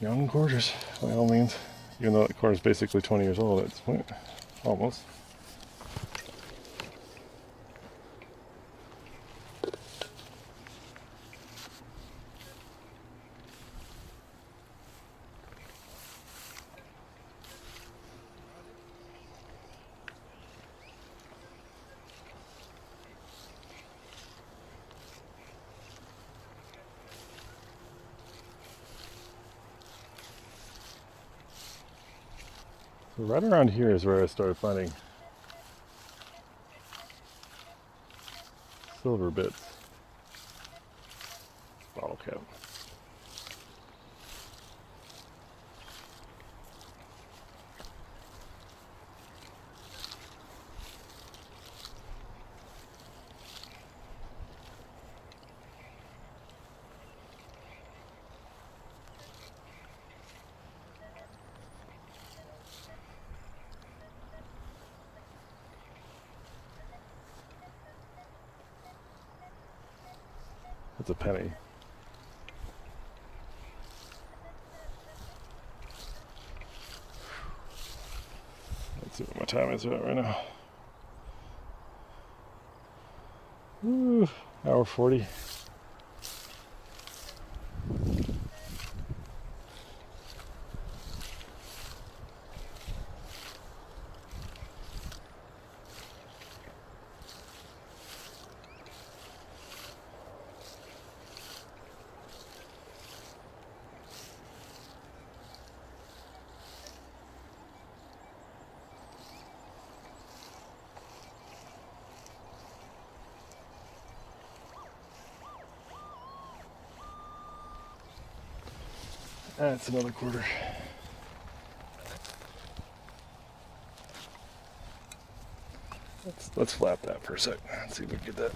Young quarters, by all means. Even though that quarter is basically 20 years old at this point. Almost. So right around here is where I started finding silver bits. Bottle cap. That's a penny. Let's see what my time is at right now. Ooh, hour 40. That's another quarter. Let's flap that for a sec. Let's see if we can get that.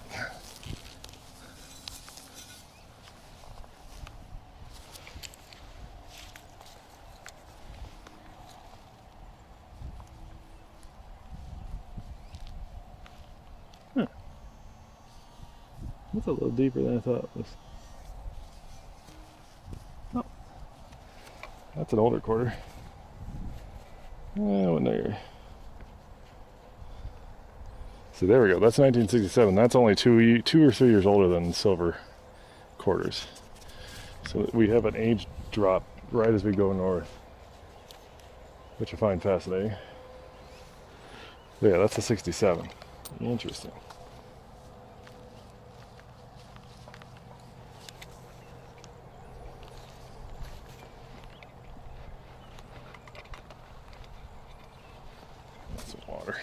Huh. That's a little deeper than I thought it was. Oh. That's an older quarter. Oh, no. See, there we go. That's 1967. That's only two or 3 years older than silver quarters. So we have an age drop right as we go north, which I find fascinating. Yeah, that's a 67. Interesting. That's some water.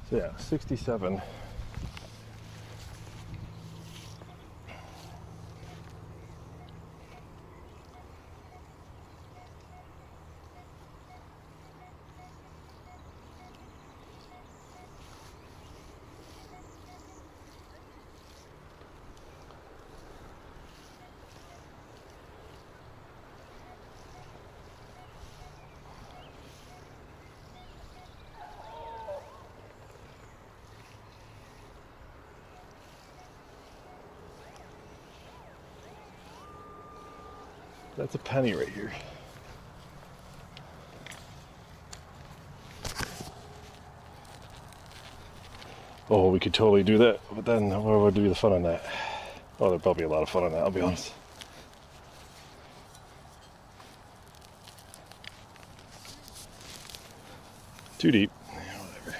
So yeah, 67. That's a penny right here. Oh, we could totally do that, but then what would be the fun on that? Oh, there'd probably be a lot of fun on that, I'll be honest. Too deep. Whatever.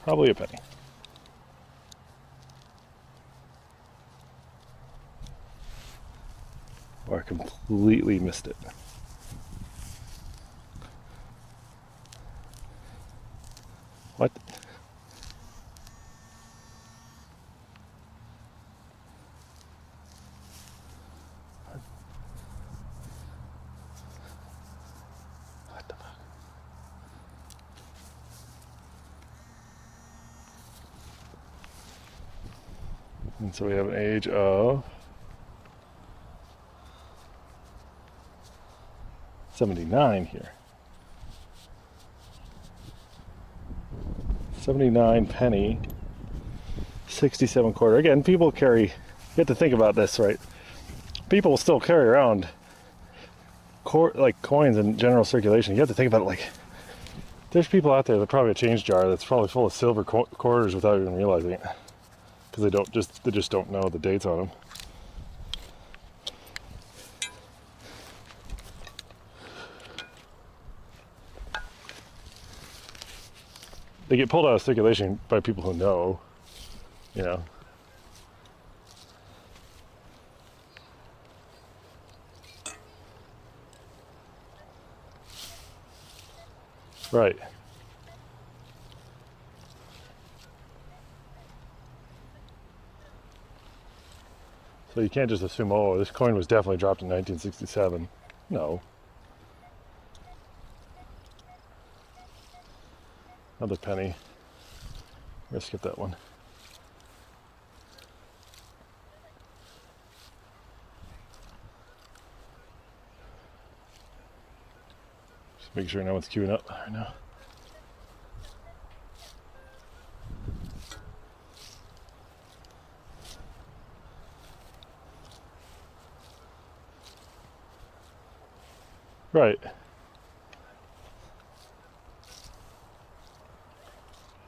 Probably a penny. Or I completely missed it. What? What the fuck? And so we have an age of 79 here. 79 penny, 67 quarter. Again, people carry, you have to think about this, right? People will still carry around like coins in general circulation. You have to think about it like, there's people out there that probably a change jar that's probably full of silver quarters without even realizing it. Because they just don't know the dates on them. They get pulled out of circulation by people who know, you know. Right. So you can't just assume, oh, this coin was definitely dropped in 1967. No. Another penny. Let's get that one. Just make sure no one's queuing up right now. Right.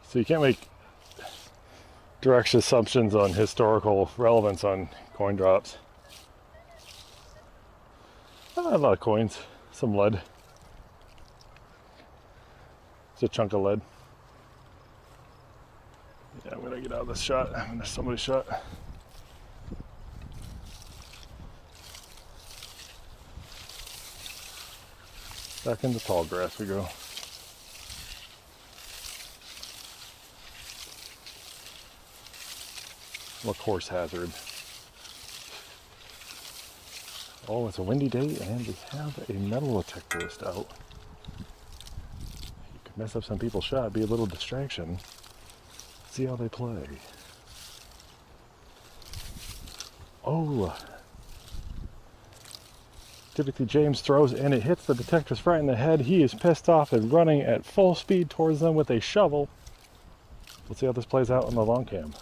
So you can't make direct assumptions on historical relevance on coin drops. A lot of coins, some lead. It's a chunk of lead. Yeah, I'm gonna get out of this shot. There's somebody's shot. Back in the tall grass we go. Look, horse hazard. Oh, it's a windy day and we have a metal detectorist out. You could mess up some people's shot, be a little distraction. See how they play. Oh! Typically James throws and it hits the detectorist right in the head. He is pissed off and running at full speed towards them with a shovel. Let's see how this plays out on the long cam.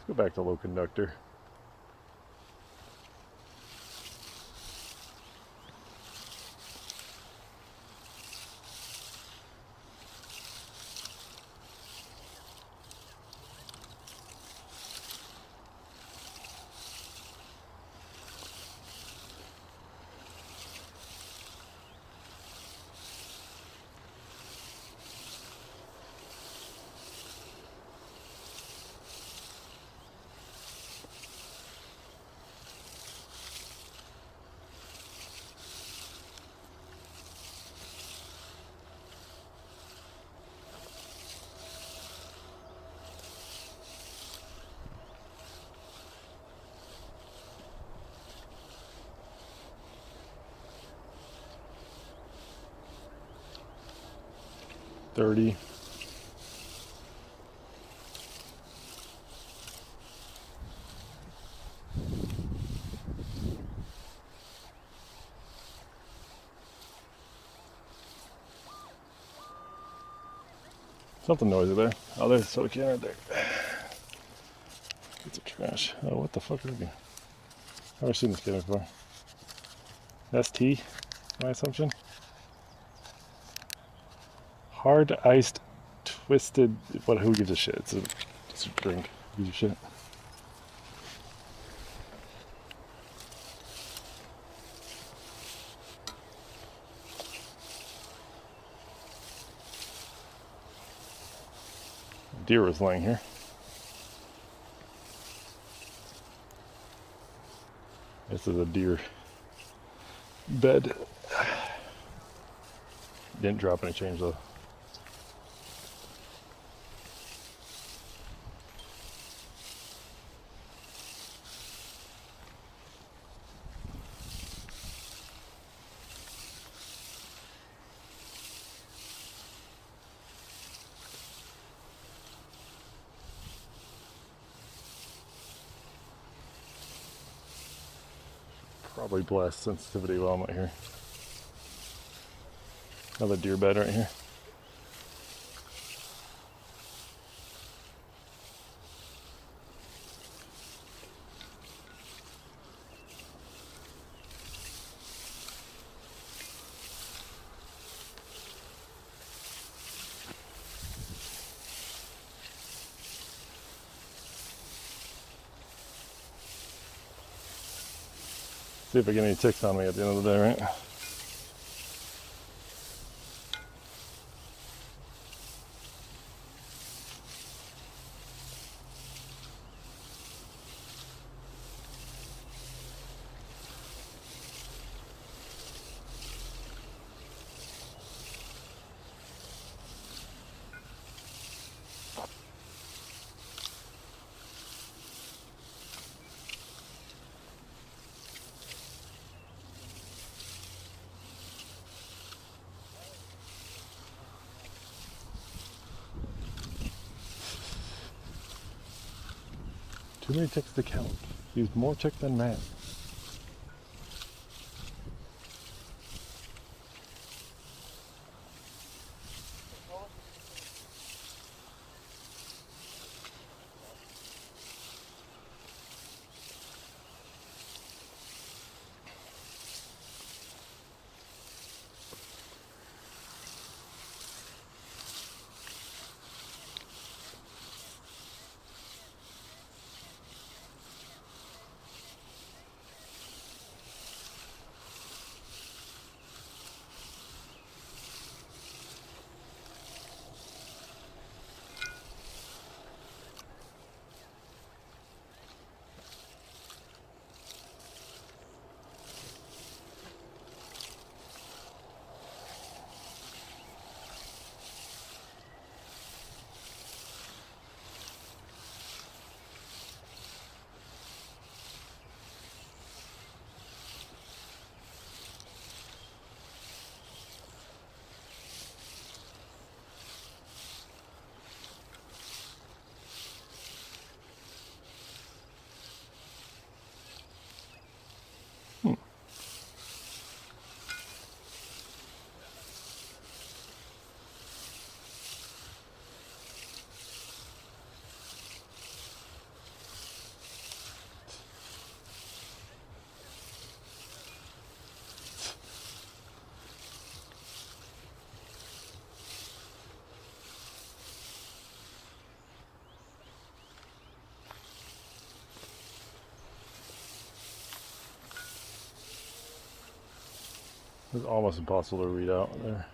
Let's go back to low conductor. $30. Something noisy there. Oh, there's a soda can right there. Get the trash. Oh, what the fuck are you? I've never seen this can before. ST, my assumption. Hard iced twisted. What? Who gives a shit? It's a drink. Who gives a shit? Deer was laying here. This is a deer bed. Didn't drop any change though. Probably blast sensitivity while I'm out here. Another deer bed right here. See if I get any ticks on me at the end of the day, right? Too many ticks to count. He's more tick than man. It's almost impossible to read out there.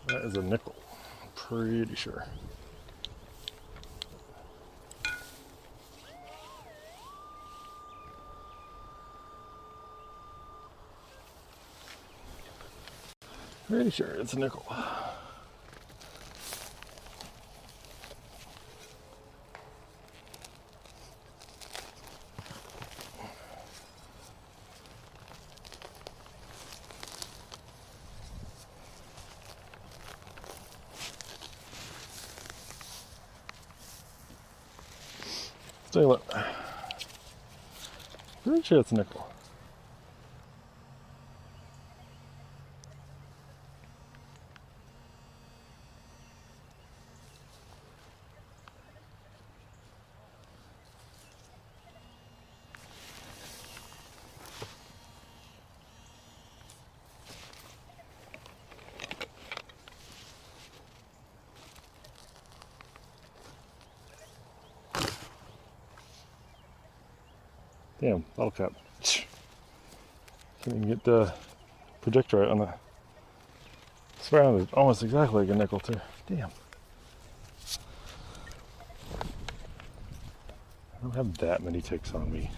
That is a nickel, pretty sure. Pretty sure it's a nickel. Stay low. Pretty sure it's a nickel. Damn, bottle cap. Can't even get the projector right on the surround. It's almost exactly like a nickel too. Damn. I don't have that many ticks on me.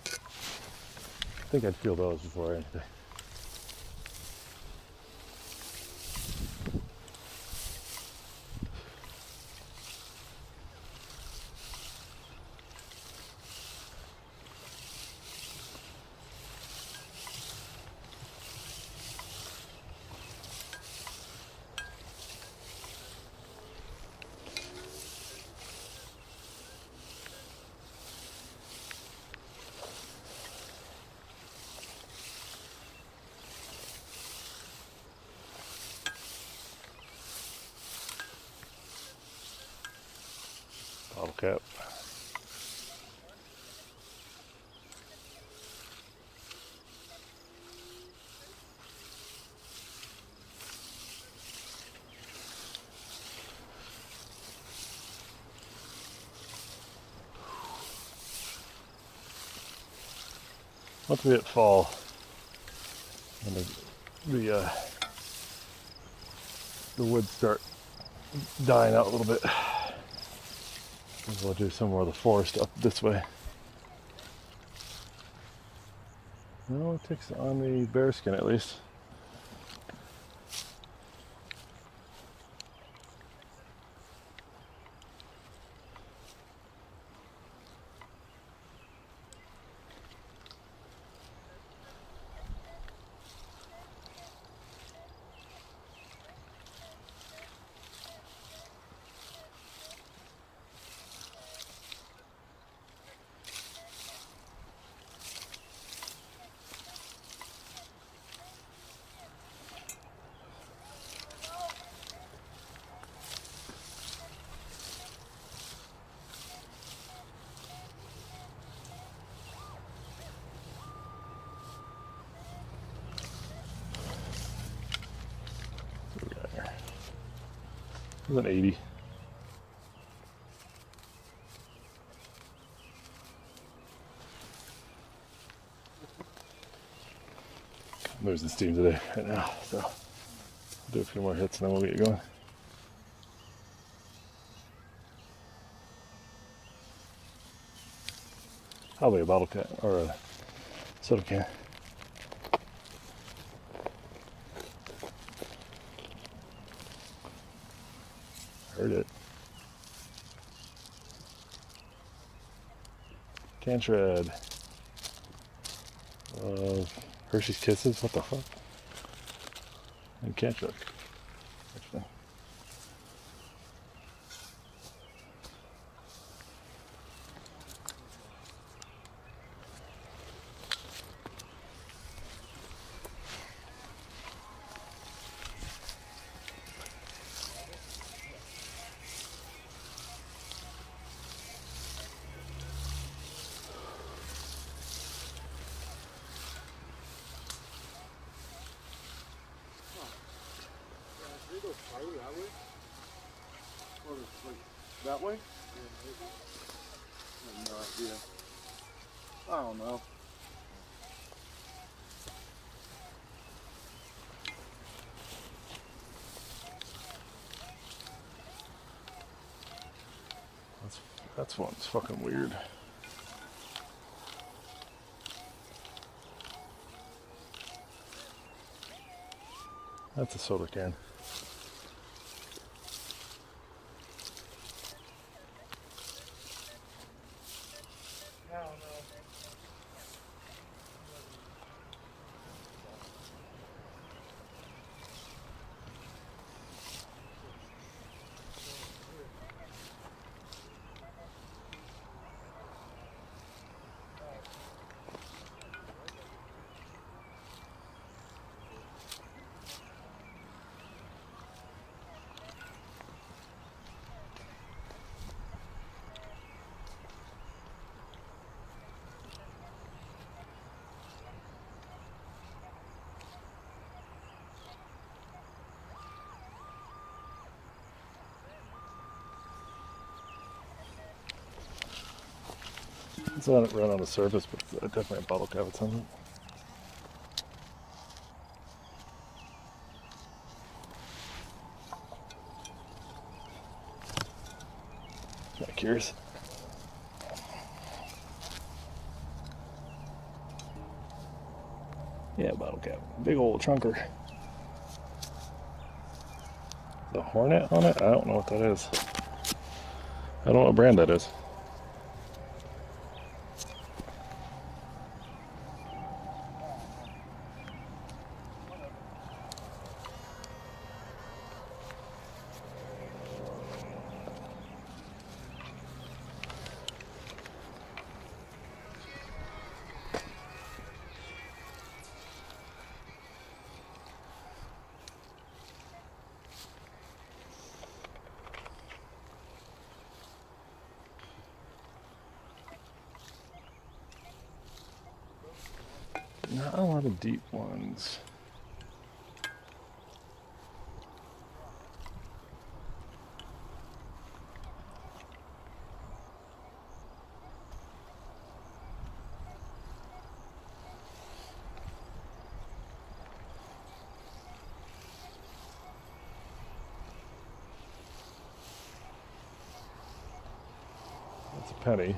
I think I'd feel those before anything. Bottle cap. once we hit fall, and the woods start dying out a little bit, we'll do some more of the forest up this way. No, it takes on the bearskin at least. It was an 80. I'm losing steam today right now, so I'll do a few more hits and then we'll get going. Probably a bottle can or a soda can. Heard it. Can shred. Hershey's Kisses. What the fuck? And can shred. Actually. That way? Yeah, maybe. I have no idea. I don't know. That's one's fucking weird. That's a soda can. It's not run on the surface, but it's definitely a bottle cap at something. Just curious. Yeah, bottle cap. Big old trunker. The Hornet on it? I don't know what that is. I don't know what brand that is. Not a lot of deep ones. It's a penny.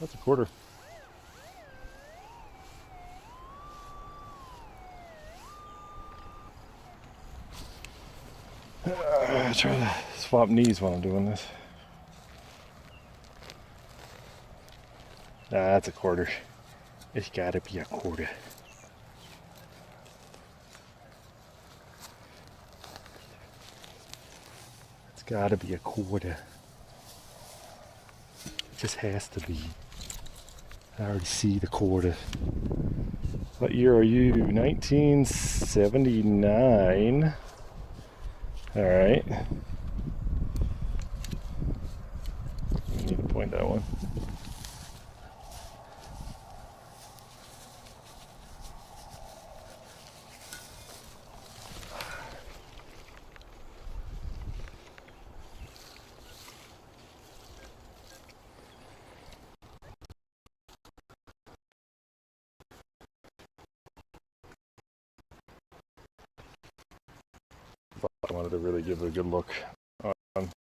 That's a quarter. I try to swap knees while I'm doing this. That's a quarter. It's gotta be a quarter. It's gotta be a quarter. It just has to be. I already see the quarter. What year are you? 1979. All right. I need to point that one. I wanted to really give it a good look on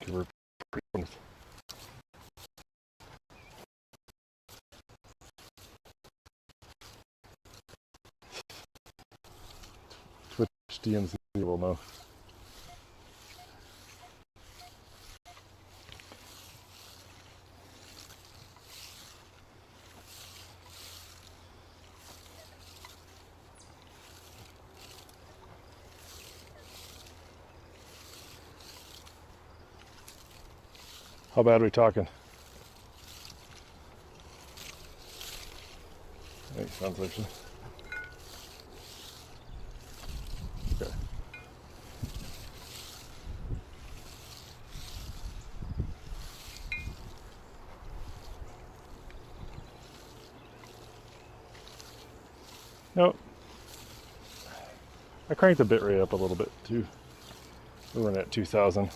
give her Twitch DMZ will know. How bad are we talking? Makes sense actually. Okay. Nope. I cranked the bit rate up a little bit too. We were at 2000.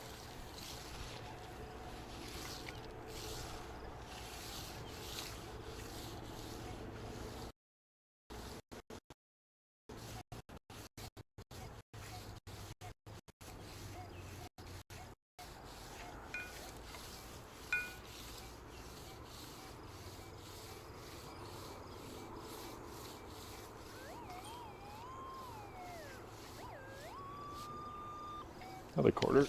Another quarter.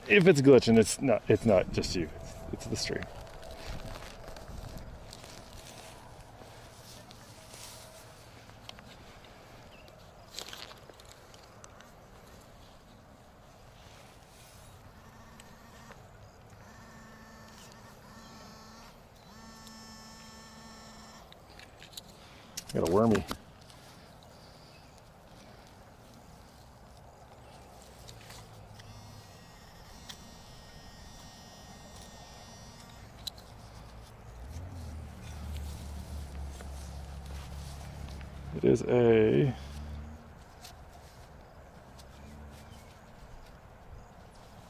If it's glitching, it's not just you. It's the stream. Got a wormy. It is a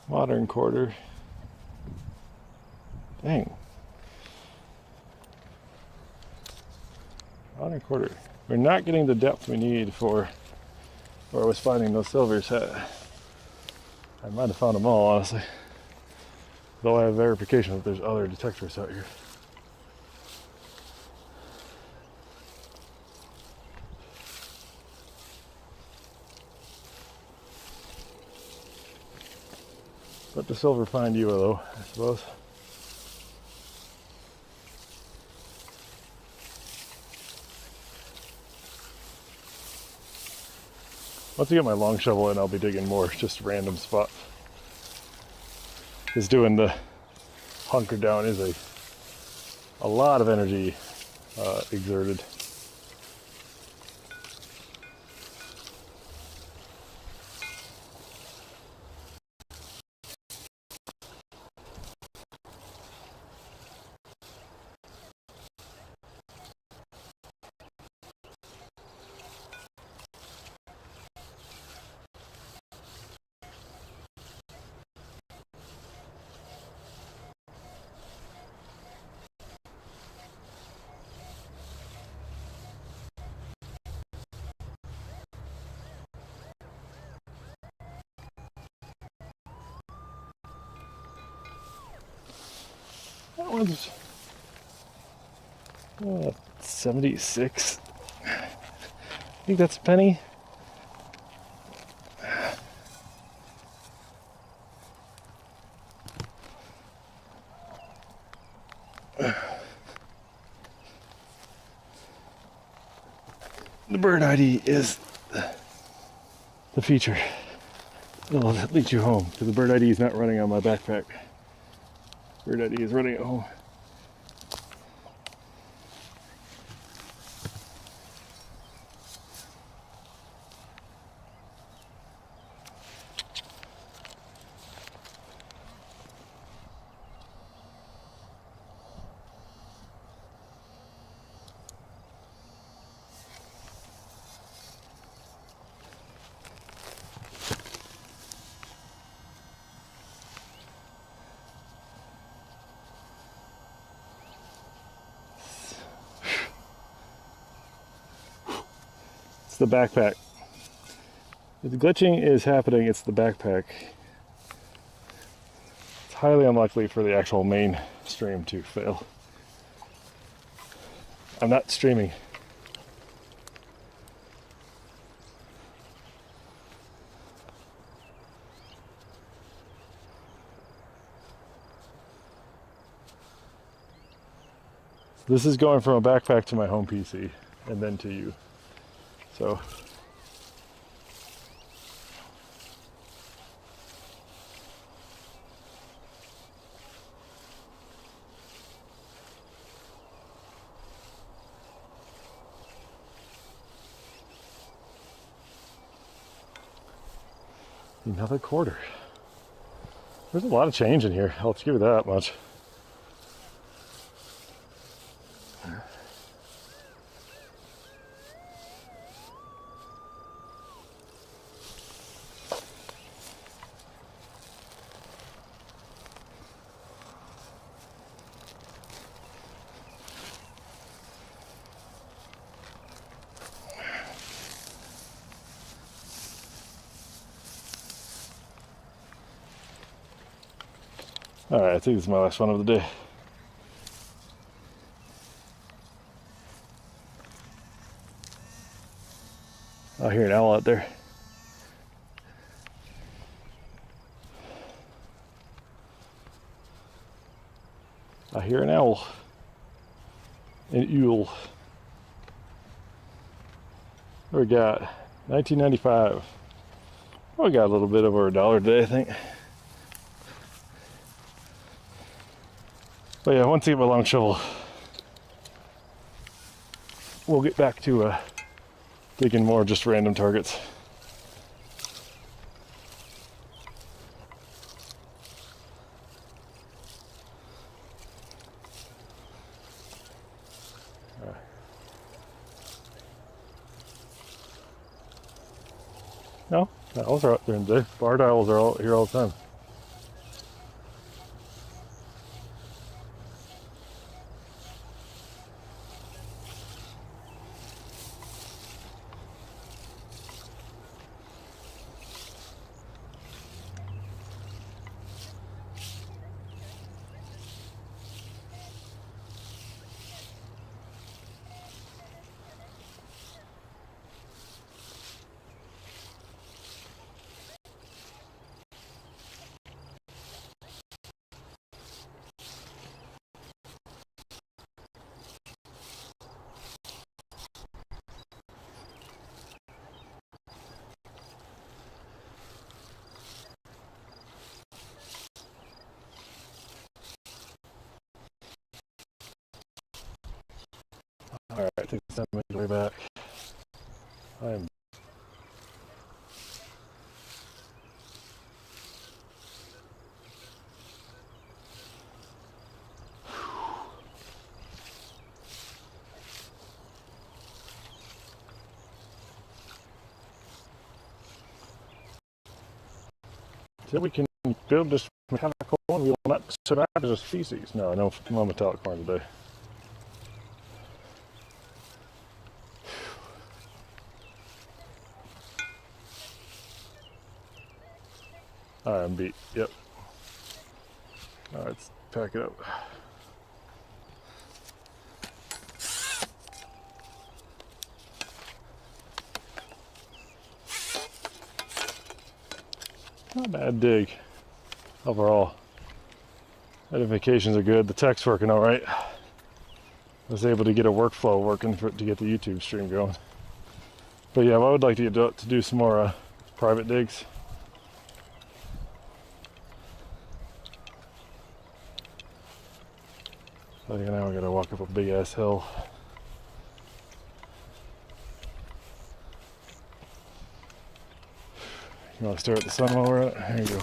modern quarter. Dang. Modern quarter. We're not getting the depth we need for where I was finding those silvers. I might have found them all, honestly. Though I have verification that there's other detectors out here. Let the silver find you, though, I suppose. Once I get my long shovel in, I'll be digging more just random spots. Because doing the hunker down is a lot of energy exerted. That one's 76. I think that's a penny. The BirdID is the feature that'll lead you home, because the BirdID is not running on my backpack. BirdID is running at home. The backpack. If the glitching is happening, it's the backpack. It's highly unlikely for the actual main stream to fail. I'm not streaming. This is going from a backpack to my home PC and then to you. So another quarter. There's a lot of change in here. I'll give you that much. All right, I think this is my last one of the day. I hear an owl out there. I hear an owl. An owl. What we got? 1995. Oh, we got a little bit over $1 today, I think. But yeah, once I get my long shovel, we'll get back to digging more just random targets. No, owls are out there today. Barred owls are all here all the time. I am. So we can build this mechanical one. We will not survive as a species. No, no metallic corn today. I am beat. Yep. All right, let's pack it up. Not a bad dig overall. Notifications are good. The tech's working all right. I was able to get a workflow working to get the YouTube stream going. But yeah, I would like to do some more private digs. So now I gotta walk up a big ass hill. You want to stare at the sun while we're at it? There you go.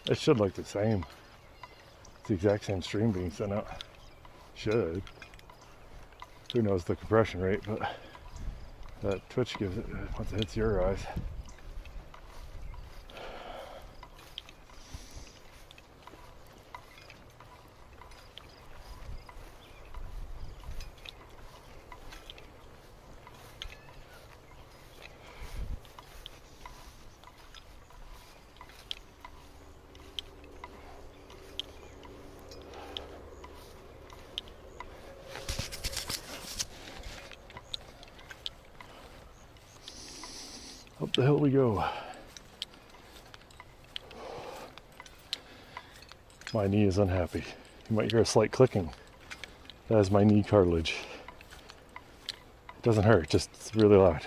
It should look the same. It's the exact same stream being sent out. Should. Who knows the compression rate, but that Twitch gives it once it hits your eyes. Up the hill we go. My knee is unhappy. You might hear a slight clicking. That is my knee cartilage. It doesn't hurt, just it's really loud.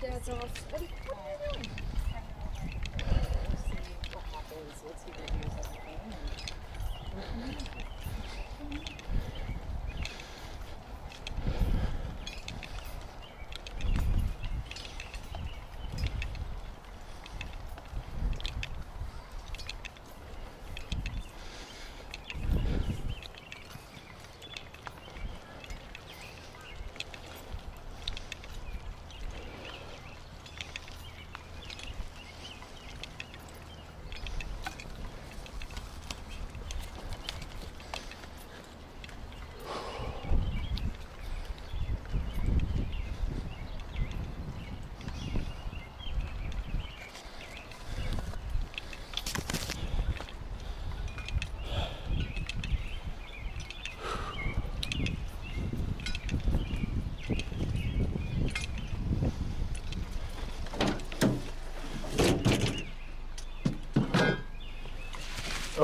Dad's off. What are you doing? Let's see what happens. Let's see what use everything.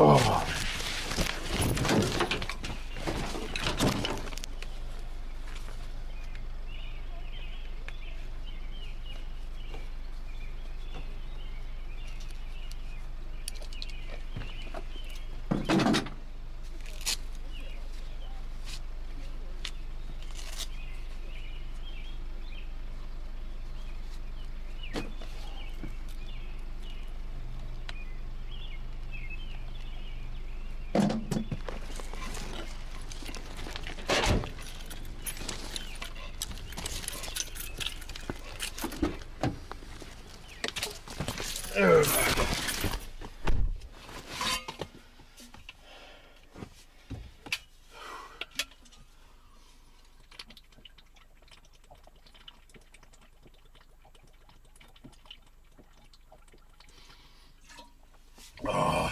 Oh. Oh,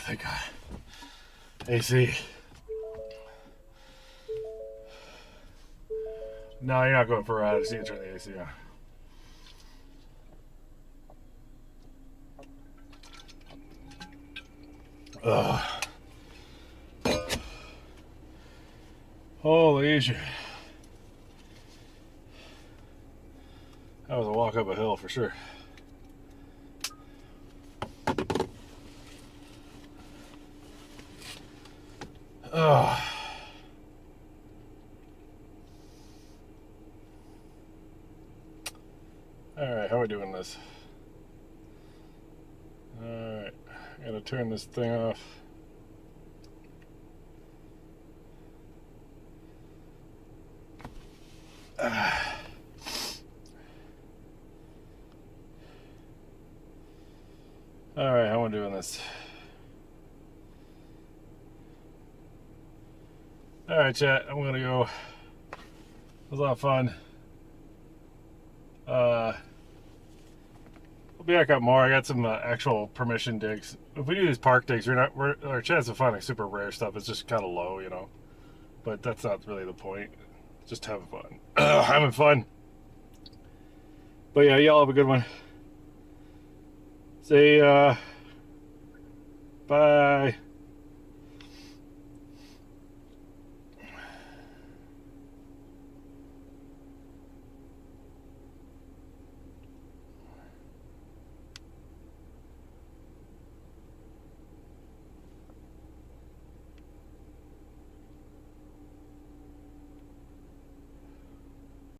thank God. AC. No, you're not going for a ride. I just need to turn the AC on. Ugh. Holy shit. That was a walk up a hill for sure. Ugh. Alright, how are we doing this? Alright, I gotta turn this thing off. Alright, how am I doing this? Alright, chat, I'm gonna go. It was a lot of fun. I'll be back up more. I got some actual permission digs. If we do these park digs, our chance of finding super rare stuff is just kind of low, you know. But that's not really the point. Just having fun. Having fun. But yeah, y'all have a good one. Say bye.